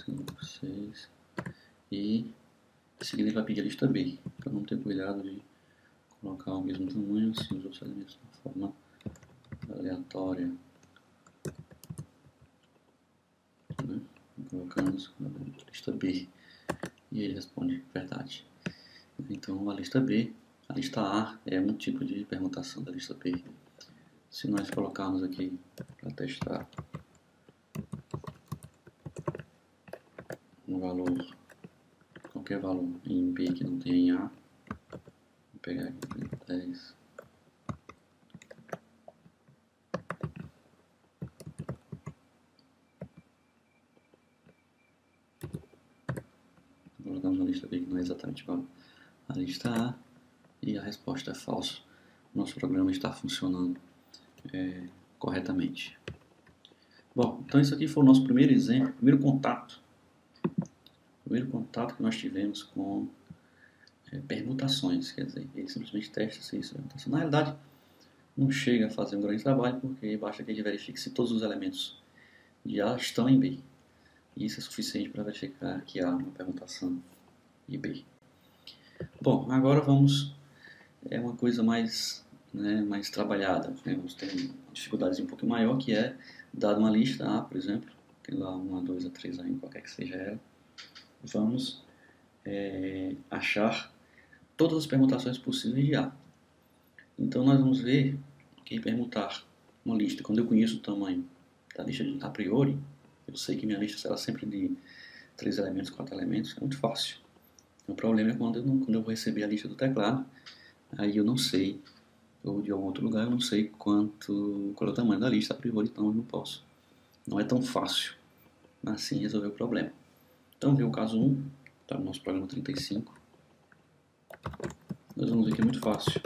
5, 6 e em seguida ele vai pedir a lista B. Então vamos ter cuidado de colocar o mesmo tamanho, assim, os outros elementos de forma aleatória. Né? Colocamos a lista B e ele responde verdade. Então a lista B, a lista A é um tipo de permutação da lista B. Se nós colocarmos aqui para testar um valor, qualquer valor em B que não tenha em A, vou pegar aqui 10. Colocamos uma lista B que não é exatamente igual à lista A e a resposta é falso. Nosso programa está funcionando corretamente. Bom, então isso aqui foi o nosso primeiro exemplo, primeiro contato que nós tivemos com permutações, quer dizer, ele simplesmente testa se isso é permutação. Na realidade, não chega a fazer um grande trabalho, porque basta que ele verifique se todos os elementos de A estão em B. E isso é suficiente para verificar que há uma permutação de B. Bom, agora vamos uma coisa mais trabalhada. Vamos ter uma dificuldade um pouquinho maior, que é, dada uma lista A, por exemplo, tem lá 1, 2, 3, A, qualquer que seja ela, vamos achar todas as permutações possíveis de A. Então nós vamos ver que permutar uma lista, quando eu conheço o tamanho da lista a priori, eu sei que minha lista será sempre de 3 elementos, 4 elementos, é muito fácil. O problema é quando eu vou receber a lista do teclado, aí eu não sei, ou de algum outro lugar, eu não sei qual é o tamanho da lista a priori, então eu não posso. Não é tão fácil assim resolver o problema. Então, ver o caso 1, está no nosso programa 35. Nós vamos ver que é muito fácil.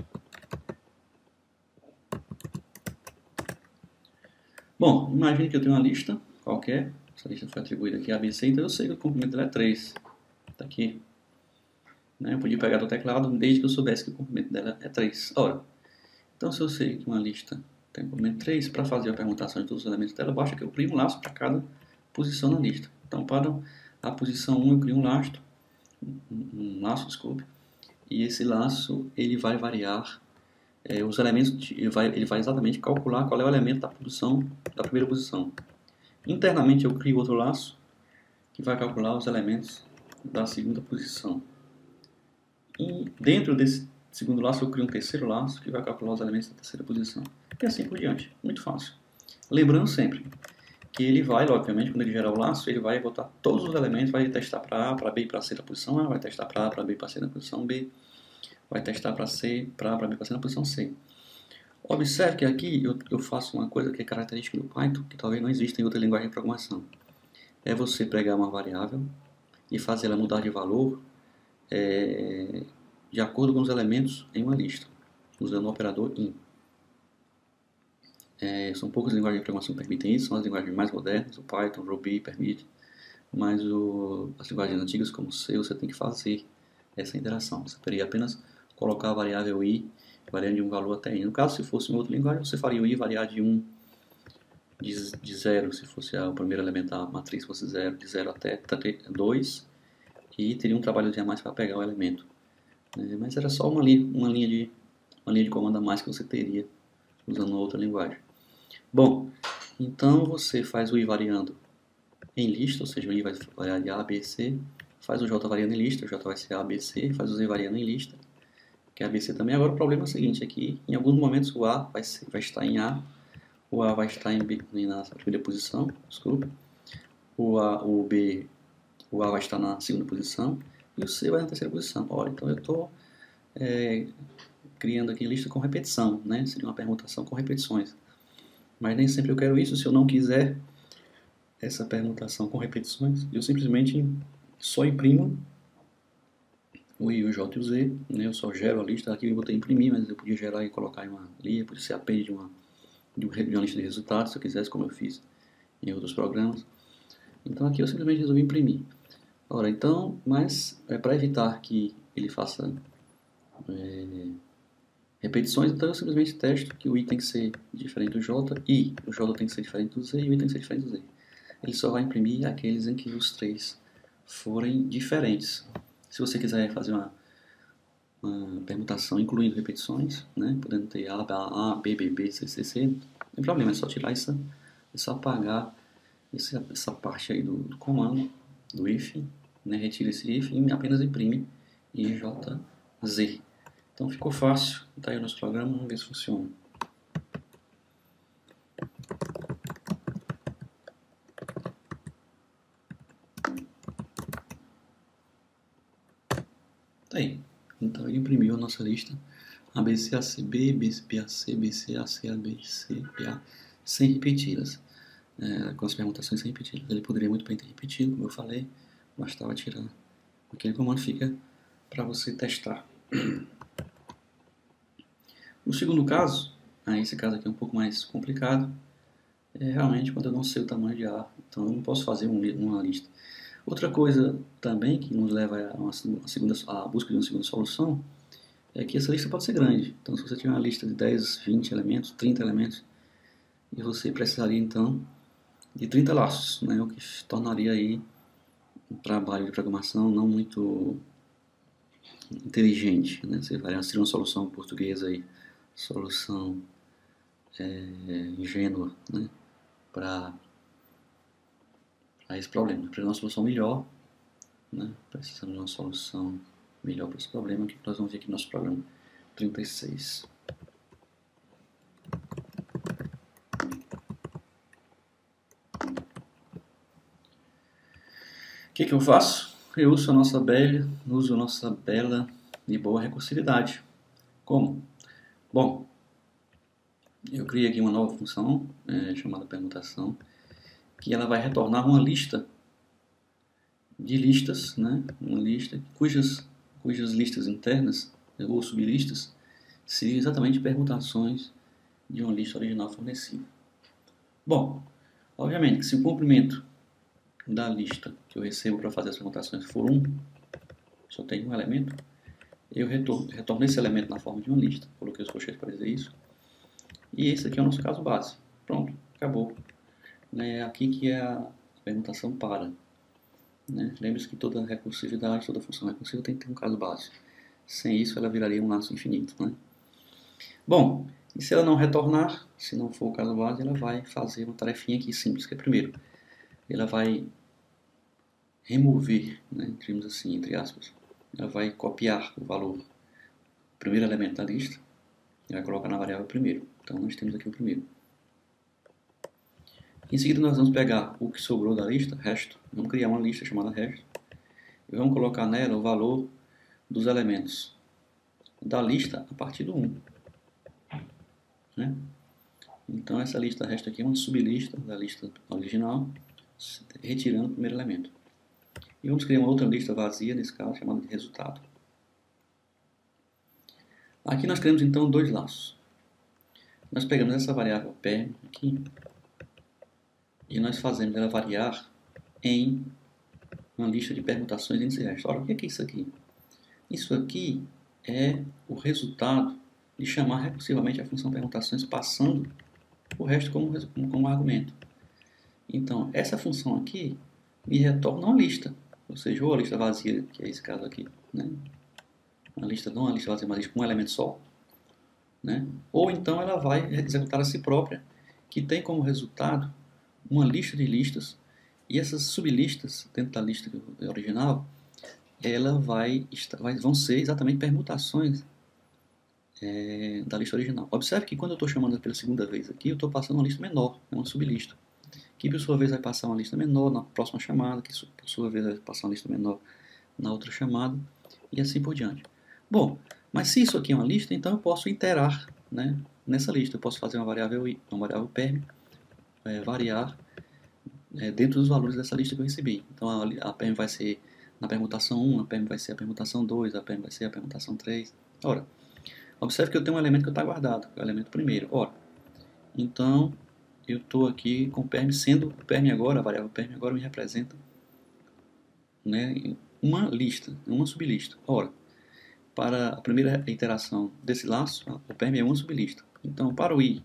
Bom, imagine que eu tenho uma lista qualquer, essa lista foi atribuída aqui a ABC, então eu sei que o comprimento dela é 3. Está aqui. Eu podia pegar do teclado desde que eu soubesse que o comprimento dela é 3. Ora, então se eu sei que uma lista tem comprimento 3, para fazer a permutação de todos os elementos dela, basta que eu crie um laço para cada posição na lista. Então, para a posição 1 eu crio um laço, desculpe, e esse laço ele vai variar os elementos, ele vai exatamente calcular qual é o elemento da primeira posição. Internamente eu crio outro laço que vai calcular os elementos da segunda posição. E dentro desse segundo laço eu crio um terceiro laço que vai calcular os elementos da terceira posição. E assim por diante. Muito fácil. Lembrando sempre que ele vai, logicamente, quando ele gerar o laço, ele vai botar todos os elementos, vai testar para A, para B e para C na posição A, vai testar para A, para B e para C na posição B, vai testar para C, para A, para B e para C na posição C. Observe que aqui eu faço uma coisa que é característica do Python, que talvez não exista em outra linguagem de programação. É você pegar uma variável e fazer ela mudar de valor de acordo com os elementos em uma lista, usando o operador in. São poucas linguagens de programação que permitem isso, são as linguagens mais modernas, o Python, o Ruby permite, mas as linguagens antigas como C, você tem que fazer essa interação. Você poderia apenas colocar a variável i variando de um valor até n. No caso, se fosse em outra linguagem, você faria o i variar de 1, de 0, se fosse o primeiro elemento da matriz fosse 0, de 0 até 2, e teria um trabalho a mais para pegar o elemento. Mas era só uma linha de comando a mais que você teria usando outra linguagem. Bom, então você faz o i variando em lista, ou seja, o i vai variar de A, B, C, faz o j variando em lista, o j vai ser A, B, C, faz o z variando em lista, que é A, B, C também. Agora o problema é o seguinte, aqui em alguns momentos o A vai estar em A, o A vai estar em B, na primeira posição, desculpa, o A vai estar na segunda posição e o C vai na terceira posição. Olha, então eu estou criando aqui lista com repetição, né? Seria uma permutação com repetições. Mas nem sempre eu quero isso. Se eu não quiser essa permutação com repetições, eu simplesmente só imprimo o I, o J e o Z, né? Eu só gero a lista. Aqui eu botei imprimir, mas eu podia gerar e colocar em uma linha, podia ser append de uma lista de resultados, se eu quisesse, como eu fiz em outros programas. Então aqui eu simplesmente resolvi imprimir. Ora, então, mas para evitar que ele faça repetições, então eu simplesmente testo que o I tem que ser diferente do J, e o J tem que ser diferente do Z, e o I tem que ser diferente do Z. Ele só vai imprimir aqueles em que os três forem diferentes. Se você quiser fazer uma permutação incluindo repetições, né, podendo ter A, B, B, B, C, C, C, não tem problema, é só tirar só apagar essa parte aí do comando, do if, né, retira esse if e apenas imprime IJZ. Então ficou fácil, tá aí o nosso programa, vamos ver se funciona. Tá aí. Então ele imprimiu a nossa lista ABCACB, BCAC, BCAC, ABC, BA, sem repetidas, com as permutações sem repetidas. Ele poderia muito bem ter repetido, como eu falei, bastava tirar. Aquele comando fica para você testar. No segundo caso, esse caso aqui é um pouco mais complicado, é realmente quando eu não sei o tamanho de A, então eu não posso fazer uma lista. Outra coisa também que nos leva a busca de uma segunda solução é que essa lista pode ser grande. Então, se você tiver uma lista de 10, 20 elementos, 30 elementos, e você precisaria então de 30 laços, né? O que tornaria aí um trabalho de programação não muito inteligente, né? Seria uma solução portuguesa aí, solução ingênua, né? Para esse problema. Para uma solução melhor, né? Precisamos de uma solução melhor para esse problema, que nós vamos ver aqui no nosso programa 36. O que eu faço? Eu uso a nossa bela e boa recursividade. Como? Bom, eu criei aqui uma nova função chamada permutação, que ela vai retornar uma lista de listas, né? Uma lista cujas listas internas ou sublistas seriam exatamente permutações de uma lista original fornecida. Bom, obviamente que se o comprimento da lista que eu recebo para fazer as permutações for 1, só tem um elemento, eu retorno esse elemento na forma de uma lista. Coloquei os colchetes para dizer isso. E esse aqui é o nosso caso base. Pronto, acabou. É aqui que a permutação para. Né? Lembre-se que toda recursividade, toda função recursiva tem que ter um caso base. Sem isso, ela viraria um laço infinito. Né? Bom, e se ela não retornar, se não for o caso base, ela vai fazer uma tarefinha aqui simples, que é primeiro, ela vai remover, né, digamos assim, entre aspas, ela vai copiar o valor do primeiro elemento da lista e vai colocar na variável primeiro. Então nós temos aqui o primeiro. Em seguida nós vamos pegar o que sobrou da lista, resto, vamos criar uma lista chamada resto, e vamos colocar nela o valor dos elementos da lista a partir do 1. Né? Então essa lista resto aqui é uma sublista da lista original, retirando o primeiro elemento. E vamos criar uma outra lista vazia, nesse caso, chamada de resultado. Aqui nós criamos então dois laços. Nós pegamos essa variável perm aqui e nós fazemos ela variar em uma lista de permutações entre resto. Ora, o que é isso aqui? Isso aqui é o resultado de chamar recursivamente a função permutações passando o resto como argumento. Então, essa função aqui me retorna uma lista, ou seja, ou a lista vazia, que é esse caso aqui, né? Uma lista não uma lista vazia, uma lista com um elemento só, né? Ou então ela vai executar a si própria, que tem como resultado uma lista de listas, e essas sublistas dentro da lista original, vão ser exatamente permutações da lista original. Observe que quando eu estou chamando pela segunda vez aqui, eu estou passando uma lista menor, é uma sublista, que por sua vez vai passar uma lista menor na próxima chamada, que por sua vez vai passar uma lista menor na outra chamada, e assim por diante. Bom, Mas se isso aqui é uma lista, então eu posso iterar, né, nessa lista. Eu posso fazer uma variável i, uma variável perm, variar dentro dos valores dessa lista que eu recebi. Então a perm vai ser na permutação 1, a perm vai ser a permutação 2, a perm vai ser a permutação 3. Ora, observe que eu tenho um elemento que está guardado, que é o elemento primeiro. Ora, então eu estou aqui com o perm, sendo o perm agora, a variável perm agora me representa, né, uma lista, uma sublista. Ora, para a primeira iteração desse laço, o perm é uma sublista. Então, para o i,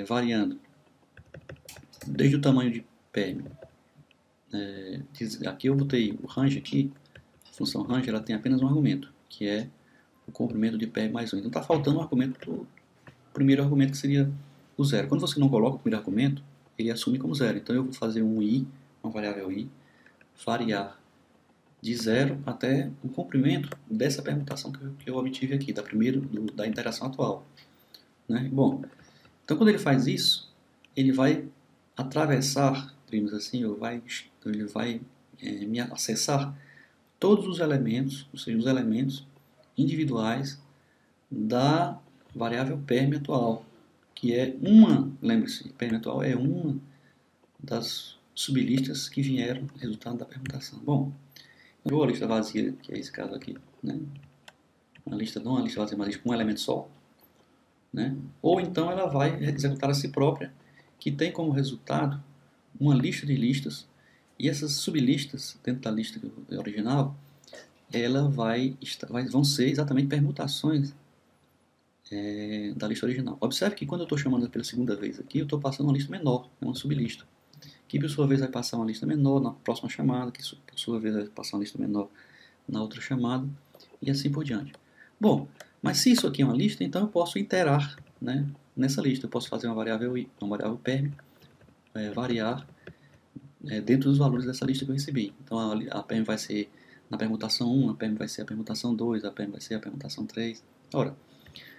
variando desde o tamanho de perm, aqui eu botei o range aqui, a função range ela tem apenas um argumento, que é o comprimento de perm mais 1. Então está faltando um argumento do primeiro argumento, que seria o zero. Quando você não coloca o primeiro argumento, ele assume como zero. Então eu vou fazer um i, uma variável i, variar de 0 até o comprimento dessa permutação que eu obtive aqui, da interação atual. Né? Bom, então quando ele faz isso, ele vai atravessar, digamos assim, ele vai me acessar todos os elementos, ou seja, os elementos individuais da variável perm atual, que é uma, lembre-se, perm atual é uma das sublistas que vieram resultado da permutação. Bom, ou a lista vazia, que é esse caso aqui, né? Uma lista não uma lista vazia, mas com um elemento só, né? Ou então ela vai executar a si própria, que tem como resultado uma lista de listas, e essas sublistas dentro da lista original, vão ser exatamente permutações da lista original. Observe que quando eu estou chamando pela segunda vez aqui, eu estou passando uma lista menor, uma sublista, que por sua vez vai passar uma lista menor na próxima chamada, que por sua vez vai passar uma lista menor na outra chamada, e assim por diante. Bom, mas se isso aqui é uma lista, então eu posso iterar, né, nessa lista. Eu posso fazer uma variável i, uma variável perm, variar dentro dos valores dessa lista que eu recebi. Então a perm vai ser na permutação 1, a perm vai ser a permutação 2, a perm vai ser a permutação 3. Ora,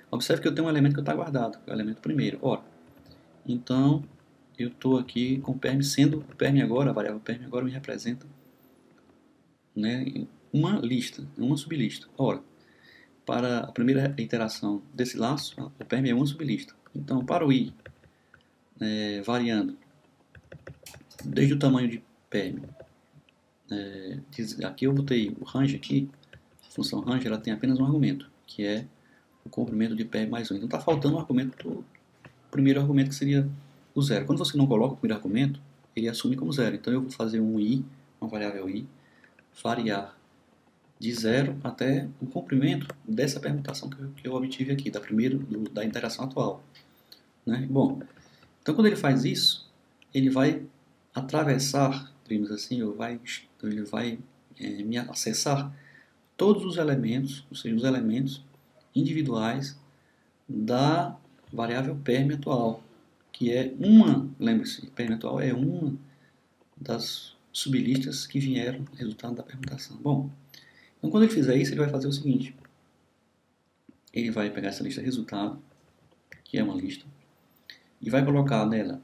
observe que eu tenho um elemento que está guardado, que é o elemento primeiro. Ora, então eu estou aqui com o perm, sendo o perm agora, a variável perm agora me representa, né, uma lista, uma sublista. Ora, para a primeira iteração desse laço, o perm é uma sublista. Então, para o i, variando desde o tamanho de perm, aqui eu botei o range aqui, a função range ela tem apenas um argumento, que é o comprimento de perm mais 1. Então está faltando um argumento do primeiro argumento, que seria o zero. Quando você não coloca o primeiro argumento, ele assume como zero. Então eu vou fazer um i, uma variável i, variar de 0 até o comprimento dessa permutação que eu obtive aqui, da interação atual. Né? Bom, então quando ele faz isso, ele vai atravessar, digamos assim, ele vai me acessar todos os elementos, ou seja, os elementos individuais da variável perm atual, que é uma, lembre-se, perm atual é uma das sublistas que vieram resultado da permutação. Bom, então quando ele fizer isso, ele vai fazer o seguinte: ele vai pegar essa lista resultado, que é uma lista, e vai colocar nela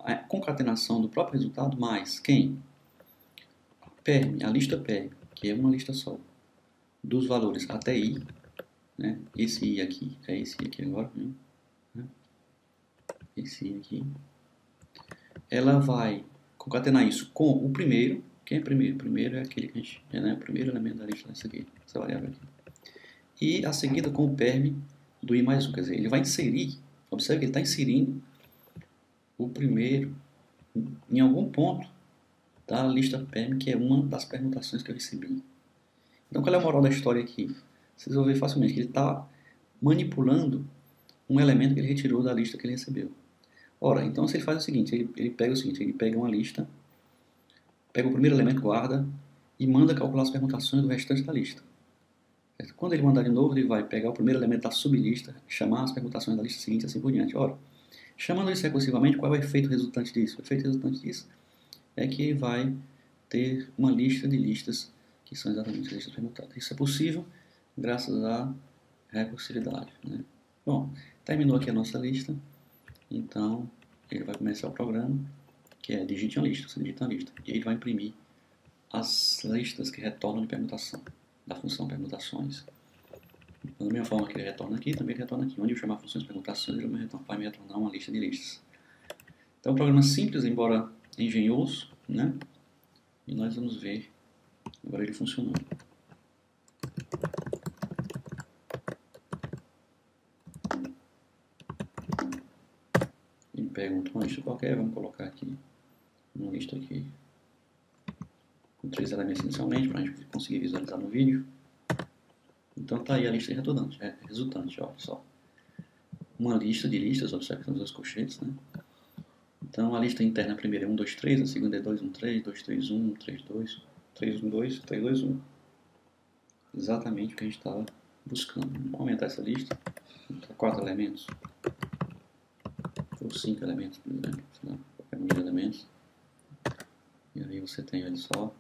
a concatenação do próprio resultado mais quem? Perm, a lista perm, que é uma lista só, dos valores até i, né? Esse i aqui, é esse i aqui agora, né? Esse i aqui. Ela vai concatenar isso com o primeiro. Quem é primeiro? Primeiro é aquele que a gente, né? O primeiro elemento da lista dessa aqui, essa variável aqui. E a seguida com o perm do i mais 1, quer dizer, ele vai inserir, observe que ele está inserindo o primeiro em algum ponto da lista perm, que é uma das permutações que eu recebi. Então qual é a moral da história aqui? Vocês vão ver facilmente que ele está manipulando um elemento que ele retirou da lista que ele recebeu. Ora, então se ele faz o seguinte, ele pega o seguinte, ele pega uma lista, pega o primeiro elemento, guarda, e manda calcular as permutações do restante da lista. Quando ele mandar de novo, ele vai pegar o primeiro elemento da sublista, chamar as permutações da lista seguinte, assim por diante. Ora, chamando isso recursivamente, qual é o efeito resultante disso? O efeito resultante disso é que vai ter uma lista de listas que são exatamente as listas permutadas. Isso é possível graças à recursividade. Né? Bom, terminou aqui a nossa lista, então ele vai começar o programa, que é digite uma lista, você digita uma lista, e ele vai imprimir as listas que retornam de permutação, da função permutações, Da mesma forma que ele retorna aqui, também ele retorna aqui. Onde eu chamar funções permutações, ele vai me retornar uma lista de listas. Então, é um programa simples, embora engenhoso, né? E nós vamos ver agora ele funcionando. Ele pergunta uma lista qualquer, vamos colocar aqui uma lista aqui com 3 elementos inicialmente, para a gente conseguir visualizar no vídeo. Então tá aí a lista resultante, olha só. Uma lista de listas, observe que são os dois colchetes, né? Então a lista interna primeira é 1, 2, 3, a segunda é 2, 1, 3, 2, 3, 1, 3, 2, 3, 1, 2, 3, 2, 1. Exatamente o que a gente estava buscando. Vamos aumentar essa lista para 4 elementos, ou 5 elementos, por exemplo, qualquer número de elementos. E aí você tem, olha só,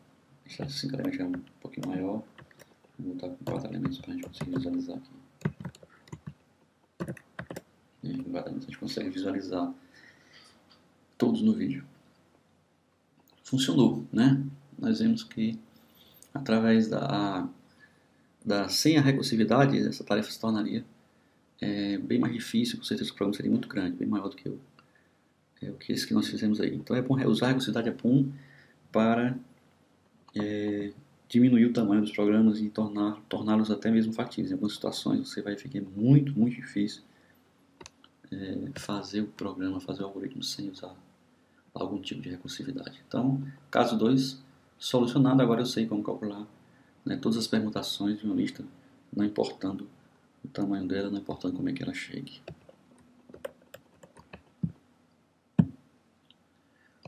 a lista de 5 elementos é um pouquinho maior. Vou botar com 4 elementos para a gente conseguir visualizar aqui. E aí, a gente consegue visualizar todos no vídeo. Funcionou, né? Nós vemos que através sem a recursividade, essa tarefa se tornaria bem mais difícil, com certeza o programa seria muito grande, bem maior do que esse que nós fizemos aí. Então é bom usar a recursividade para diminuir o tamanho dos programas e torná-los até mesmo factíveis. Em algumas situações você vai ficar muito, muito difícil fazer o programa, fazer o algoritmo sem usar algum tipo de recursividade. Então, caso 2, solucionado. Agora eu sei como calcular, né, todas as permutações de uma lista, não importando o tamanho dela, não importando como é que ela chegue.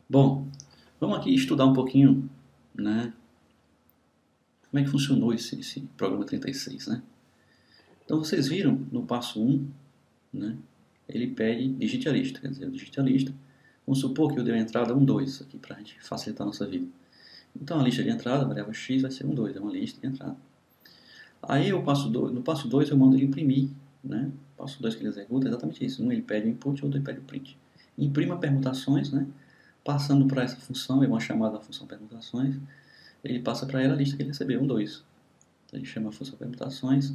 Bom, vamos aqui estudar um pouquinho, né, como é que funcionou esse programa 36, né? Então vocês viram no passo 1, né, ele pede digite a lista, quer dizer, digite a lista. Vamos supor que eu dei a entrada 1, 2 aqui para a gente facilitar a nossa vida. Então a lista de entrada, a variável x, vai ser 1, 2, é uma lista de entrada. Aí no passo 2 eu mando ele imprimir, né? O passo 2 que ele executa é exatamente isso. Um ele pede o input, o outro ele pede o print. Imprima permutações, né? Passando para essa função, é uma chamada da função permutações, ele passa para ela a lista que ele recebeu, 1, 2. Então ele chama a função permutações.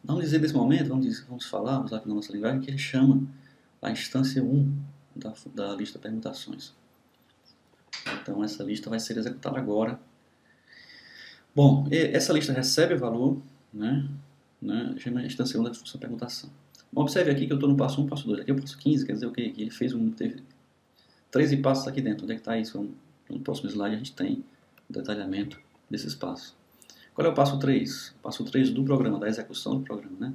Vamos dizer nesse momento, vamos falar, usar aqui na nossa linguagem, que ele chama a instância 1 da lista permutações. Então essa lista vai ser executada agora. Bom, essa lista recebe o valor, né? Chama a instância 1 da função permutação. Bom, observe aqui que eu estou no passo 1, passo 2. Aqui eu passo 15, quer dizer o quê? Que ele teve 13 passos aqui dentro. Onde é que está isso? No próximo slide a gente tem o detalhamento desses passos. Qual é o passo 3? O passo 3 do programa, da execução do programa, né?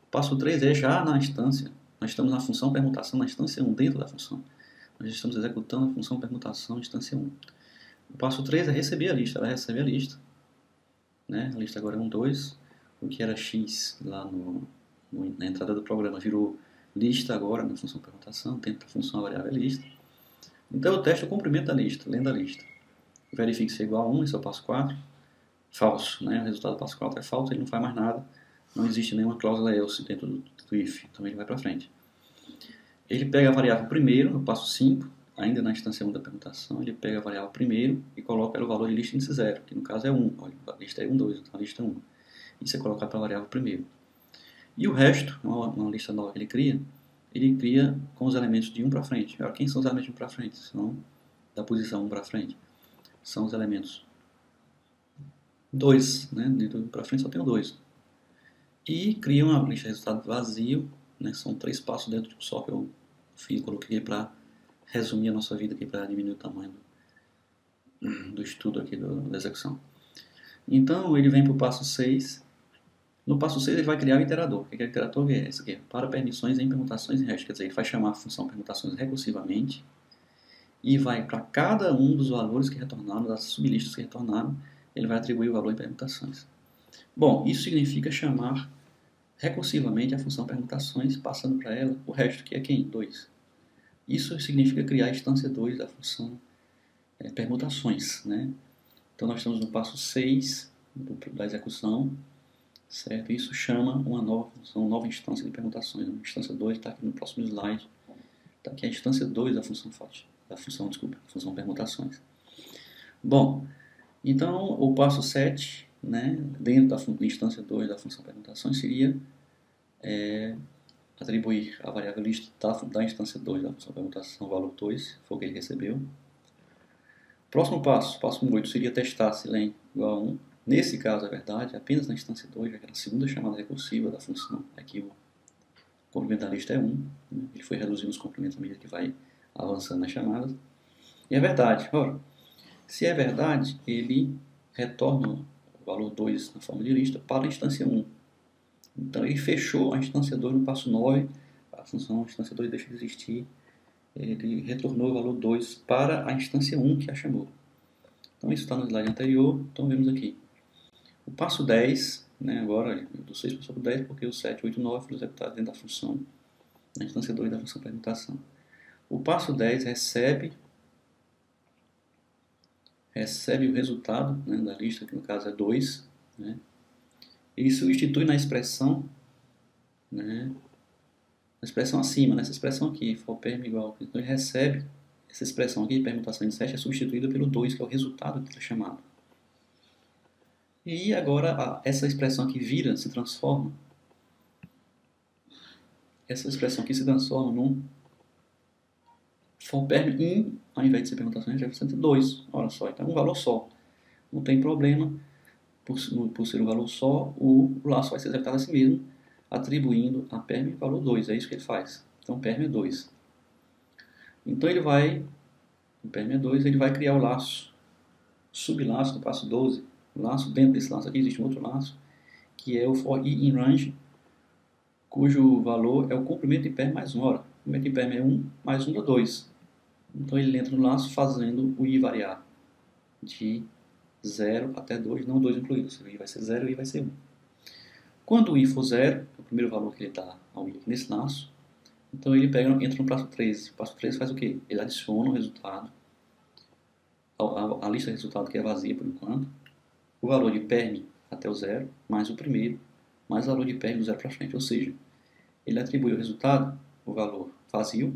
O passo 3 é já na instância. Nós estamos na função permutação, na instância 1, dentro da função. Nós estamos executando a função permutação, instância 1. O passo 3 é receber a lista. Ela recebe a lista, né? A lista agora é 1, 2. O que era x lá na entrada do programa virou lista agora na função permutação, dentro da função variável lista. Então eu testo o comprimento da lista, lendo a lista. Verifique se é igual a 1, esse é o passo 4. Falso, né? O resultado do passo 4 é falso, ele não faz mais nada. Não existe nenhuma cláusula else dentro do if, então ele vai para frente. Ele pega a variável primeiro, no passo 5, ainda na instância 1 da permutação, ele pega a variável primeiro e coloca o valor de lista índice 0, que no caso é 1. Olha, a lista é 1, 2, então a lista é 1. Isso é colocado para a variável primeiro. E o resto, uma lista nova que ele cria com os elementos de 1 para frente. Agora, quem são os elementos de 1 para frente? São da posição 1 para frente. São os elementos 2, né? De 1 para frente só tem o 2. E cria uma lista de resultado vazio, né? São 3 passos dentro de um só que eu coloquei para resumir a nossa vida aqui, para diminuir o tamanho do estudo aqui da execução. Então ele vem para o passo 6. No passo 6 ele vai criar o iterador. O que é o iterador? É esse aqui, para permissões em permutações e hash. Quer dizer, ele vai chamar a função permutações recursivamente e vai para cada um dos valores que retornaram, das sublistas que retornaram, ele vai atribuir o valor em permutações. Bom, isso significa chamar recursivamente a função permutações, passando para ela o resto, que é quem? 2. Isso significa criar a instância 2 da função permutações, né? Então nós estamos no passo 6 da execução, certo? Isso chama uma nova função, uma nova instância de permutações. A instância 2 está aqui no próximo slide. Está aqui a instância 2 da função função permutações. Bom, então o passo 7, né, dentro da instância 2 da função permutações, seria atribuir a variável lista da instância 2 da função permutação valor 2, foi o que ele recebeu. Próximo passo, passo 8, seria testar se len igual a 1. Nesse caso, é verdade, apenas na instância 2, já que é a segunda chamada recursiva da função. Aqui o complemento da lista é 1, né? Ele foi reduzindo os complementos à medida que vai avançando nas chamadas. E é verdade. Ora, se é verdade, ele retorna o valor 2 na forma de lista para a instância 1. Então ele fechou a instância 2 no passo 9, a função instância 2 deixa de existir, ele retornou o valor 2 para a instância 1 que a chamou. Então isso está no slide anterior, então vemos aqui. O passo 10, né, agora do 6 passou para o 10 porque o 7, 8 e 9 foram executados dentro da função, na instância 2 da função permutação. O passo 10 recebe o resultado, né, da lista, que no caso é 2, né, e substitui na expressão, né, na expressão acima, nessa expressão aqui, for perm igual, então ele recebe essa expressão aqui, permutação de 7, é substituída pelo 2, que é o resultado que está chamado. E agora essa expressão aqui vira, se transforma, essa expressão aqui se transforma num for perm in, ao invés de ser permutação, já vai ser 2, olha só, então é um valor só. Não tem problema, por ser um valor só, o laço vai ser executado a si mesmo, atribuindo a perm valor 2, é isso que ele faz. Então perm é 2. Então ele vai, o perm é 2, ele vai criar o laço, sublaço do passo 12. O laço, dentro desse laço aqui existe um outro laço, que é o for i in range, cujo valor é o complemento de perm mais 1. Ora, o complemento de perm é 1, mais 1 dá 2. Então ele entra no laço fazendo o i variar de 0 até 2, não 2 incluído. O i vai ser 0 e o i vai ser 1. Quando o i for 0, o primeiro valor que ele dá ao i nesse laço, então ele entra no passo 13. O passo 13 faz o quê? Ele adiciona o resultado, a lista de resultado que é vazia por enquanto, o valor de perm até o 0, mais o primeiro, mais o valor de perm do 0 para frente. Ou seja, ele atribui o resultado, o valor vazio,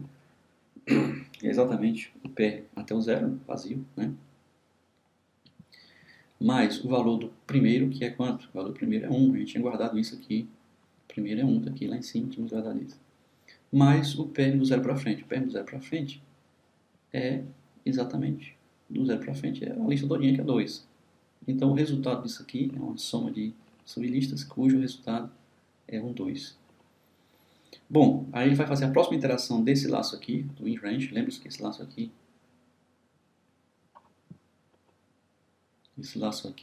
é exatamente o perm até o 0, vazio, né? Mais o valor do primeiro, que é quanto? O valor do primeiro é 1, a gente tinha guardado isso aqui. O primeiro é 1, está aqui lá em cima, tínhamos guardado isso. Mais o perm do 0 para frente. O perm do 0 para frente é exatamente do 0 para frente, é a lista todinha que é 2. Então o resultado disso aqui é uma soma de sublistas cujo resultado é 1, 2. Bom, aí ele vai fazer a próxima interação desse laço aqui, do in range. Lembra-se que esse laço aqui,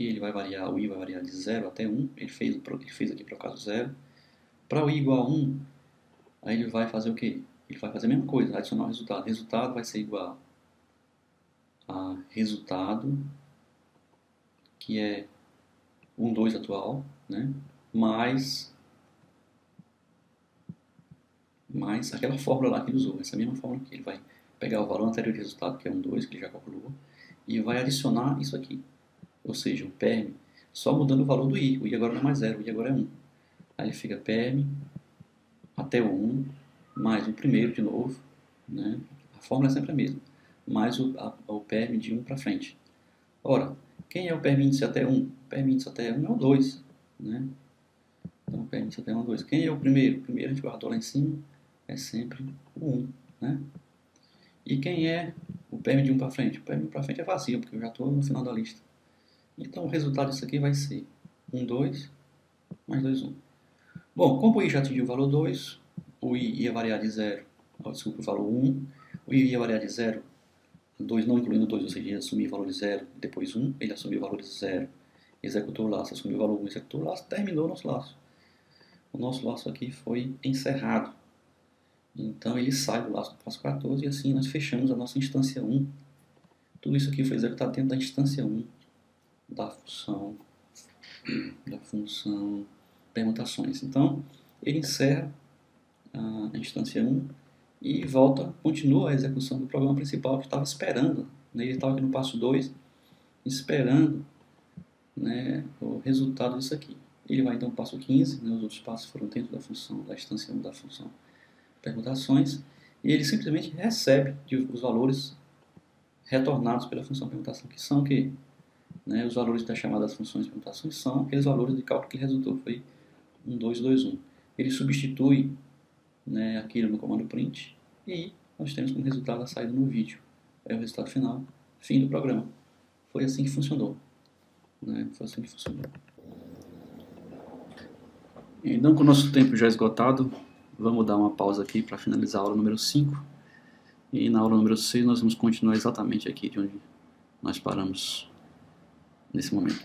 ele vai variar, o i vai variar de 0 até 1. Ele fez aqui para o caso 0. Para o i igual a 1, aí ele vai fazer o quê? Ele vai fazer a mesma coisa, adicionar o resultado. O resultado vai ser igual a resultado, que é 1, 2 atual, né? mais aquela fórmula lá que ele usou, essa mesma fórmula que ele vai pegar o valor anterior de resultado, que é 1, 2, que ele já calculou, e vai adicionar isso aqui. Ou seja, o perm, só mudando o valor do i. O i agora não é mais 0, o i agora é 1. Aí ele fica perm até o 1, mais o primeiro de novo, né? A fórmula é sempre a mesma, mais o perm de 1 para frente. Ora, quem é o perm índice até 1? O perm índice até 1 é o 2, né? Então o perm índice até 1 é o 2. Quem é o primeiro? O primeiro a gente guardou lá em cima, é sempre o 1, né? E quem é o perm de 1 para frente? O perm de 1 para frente é vazio, porque eu já estou no final da lista. Então o resultado disso aqui vai ser 1, 2, mais 2, 1. Bom, como o i já atingiu o valor 2, o i ia variar de 0, desculpa, o valor 1, o i ia variar de 0 a 2, não incluindo 2, ou seja, ia assumir o valor de 0, depois 1, ele assumiu o valor de 0, executou o laço, assumiu o valor 1, executou o laço, terminou o nosso laço. O nosso laço aqui foi encerrado. Então ele sai do laço do passo 14 e assim nós fechamos a nossa instância 1. Tudo isso aqui foi executado dentro da instância 1 da função permutações. Então ele encerra a instância 1 e continua a execução do programa principal que estava esperando. Né? Ele estava aqui no passo 2 esperando, né, o resultado disso aqui. Ele vai então para o passo 15, né, os outros passos foram dentro da instância 1 da função permutações, e ele simplesmente recebe os valores retornados pela função permutação, que são o quê? Né, os valores das chamadas funções permutações são aqueles valores de cálculo que resultou, foi 1, 2, 2, 1. ele substitui, né, aquilo no comando print e nós temos como resultado a saída no vídeo. É o resultado final, fim do programa. Foi assim que funcionou. Né? Foi assim que funcionou. Então, com o nosso tempo já esgotado, vamos dar uma pausa aqui para finalizar a aula número 5. E na aula número 6 nós vamos continuar exatamente aqui de onde nós paramos nesse momento.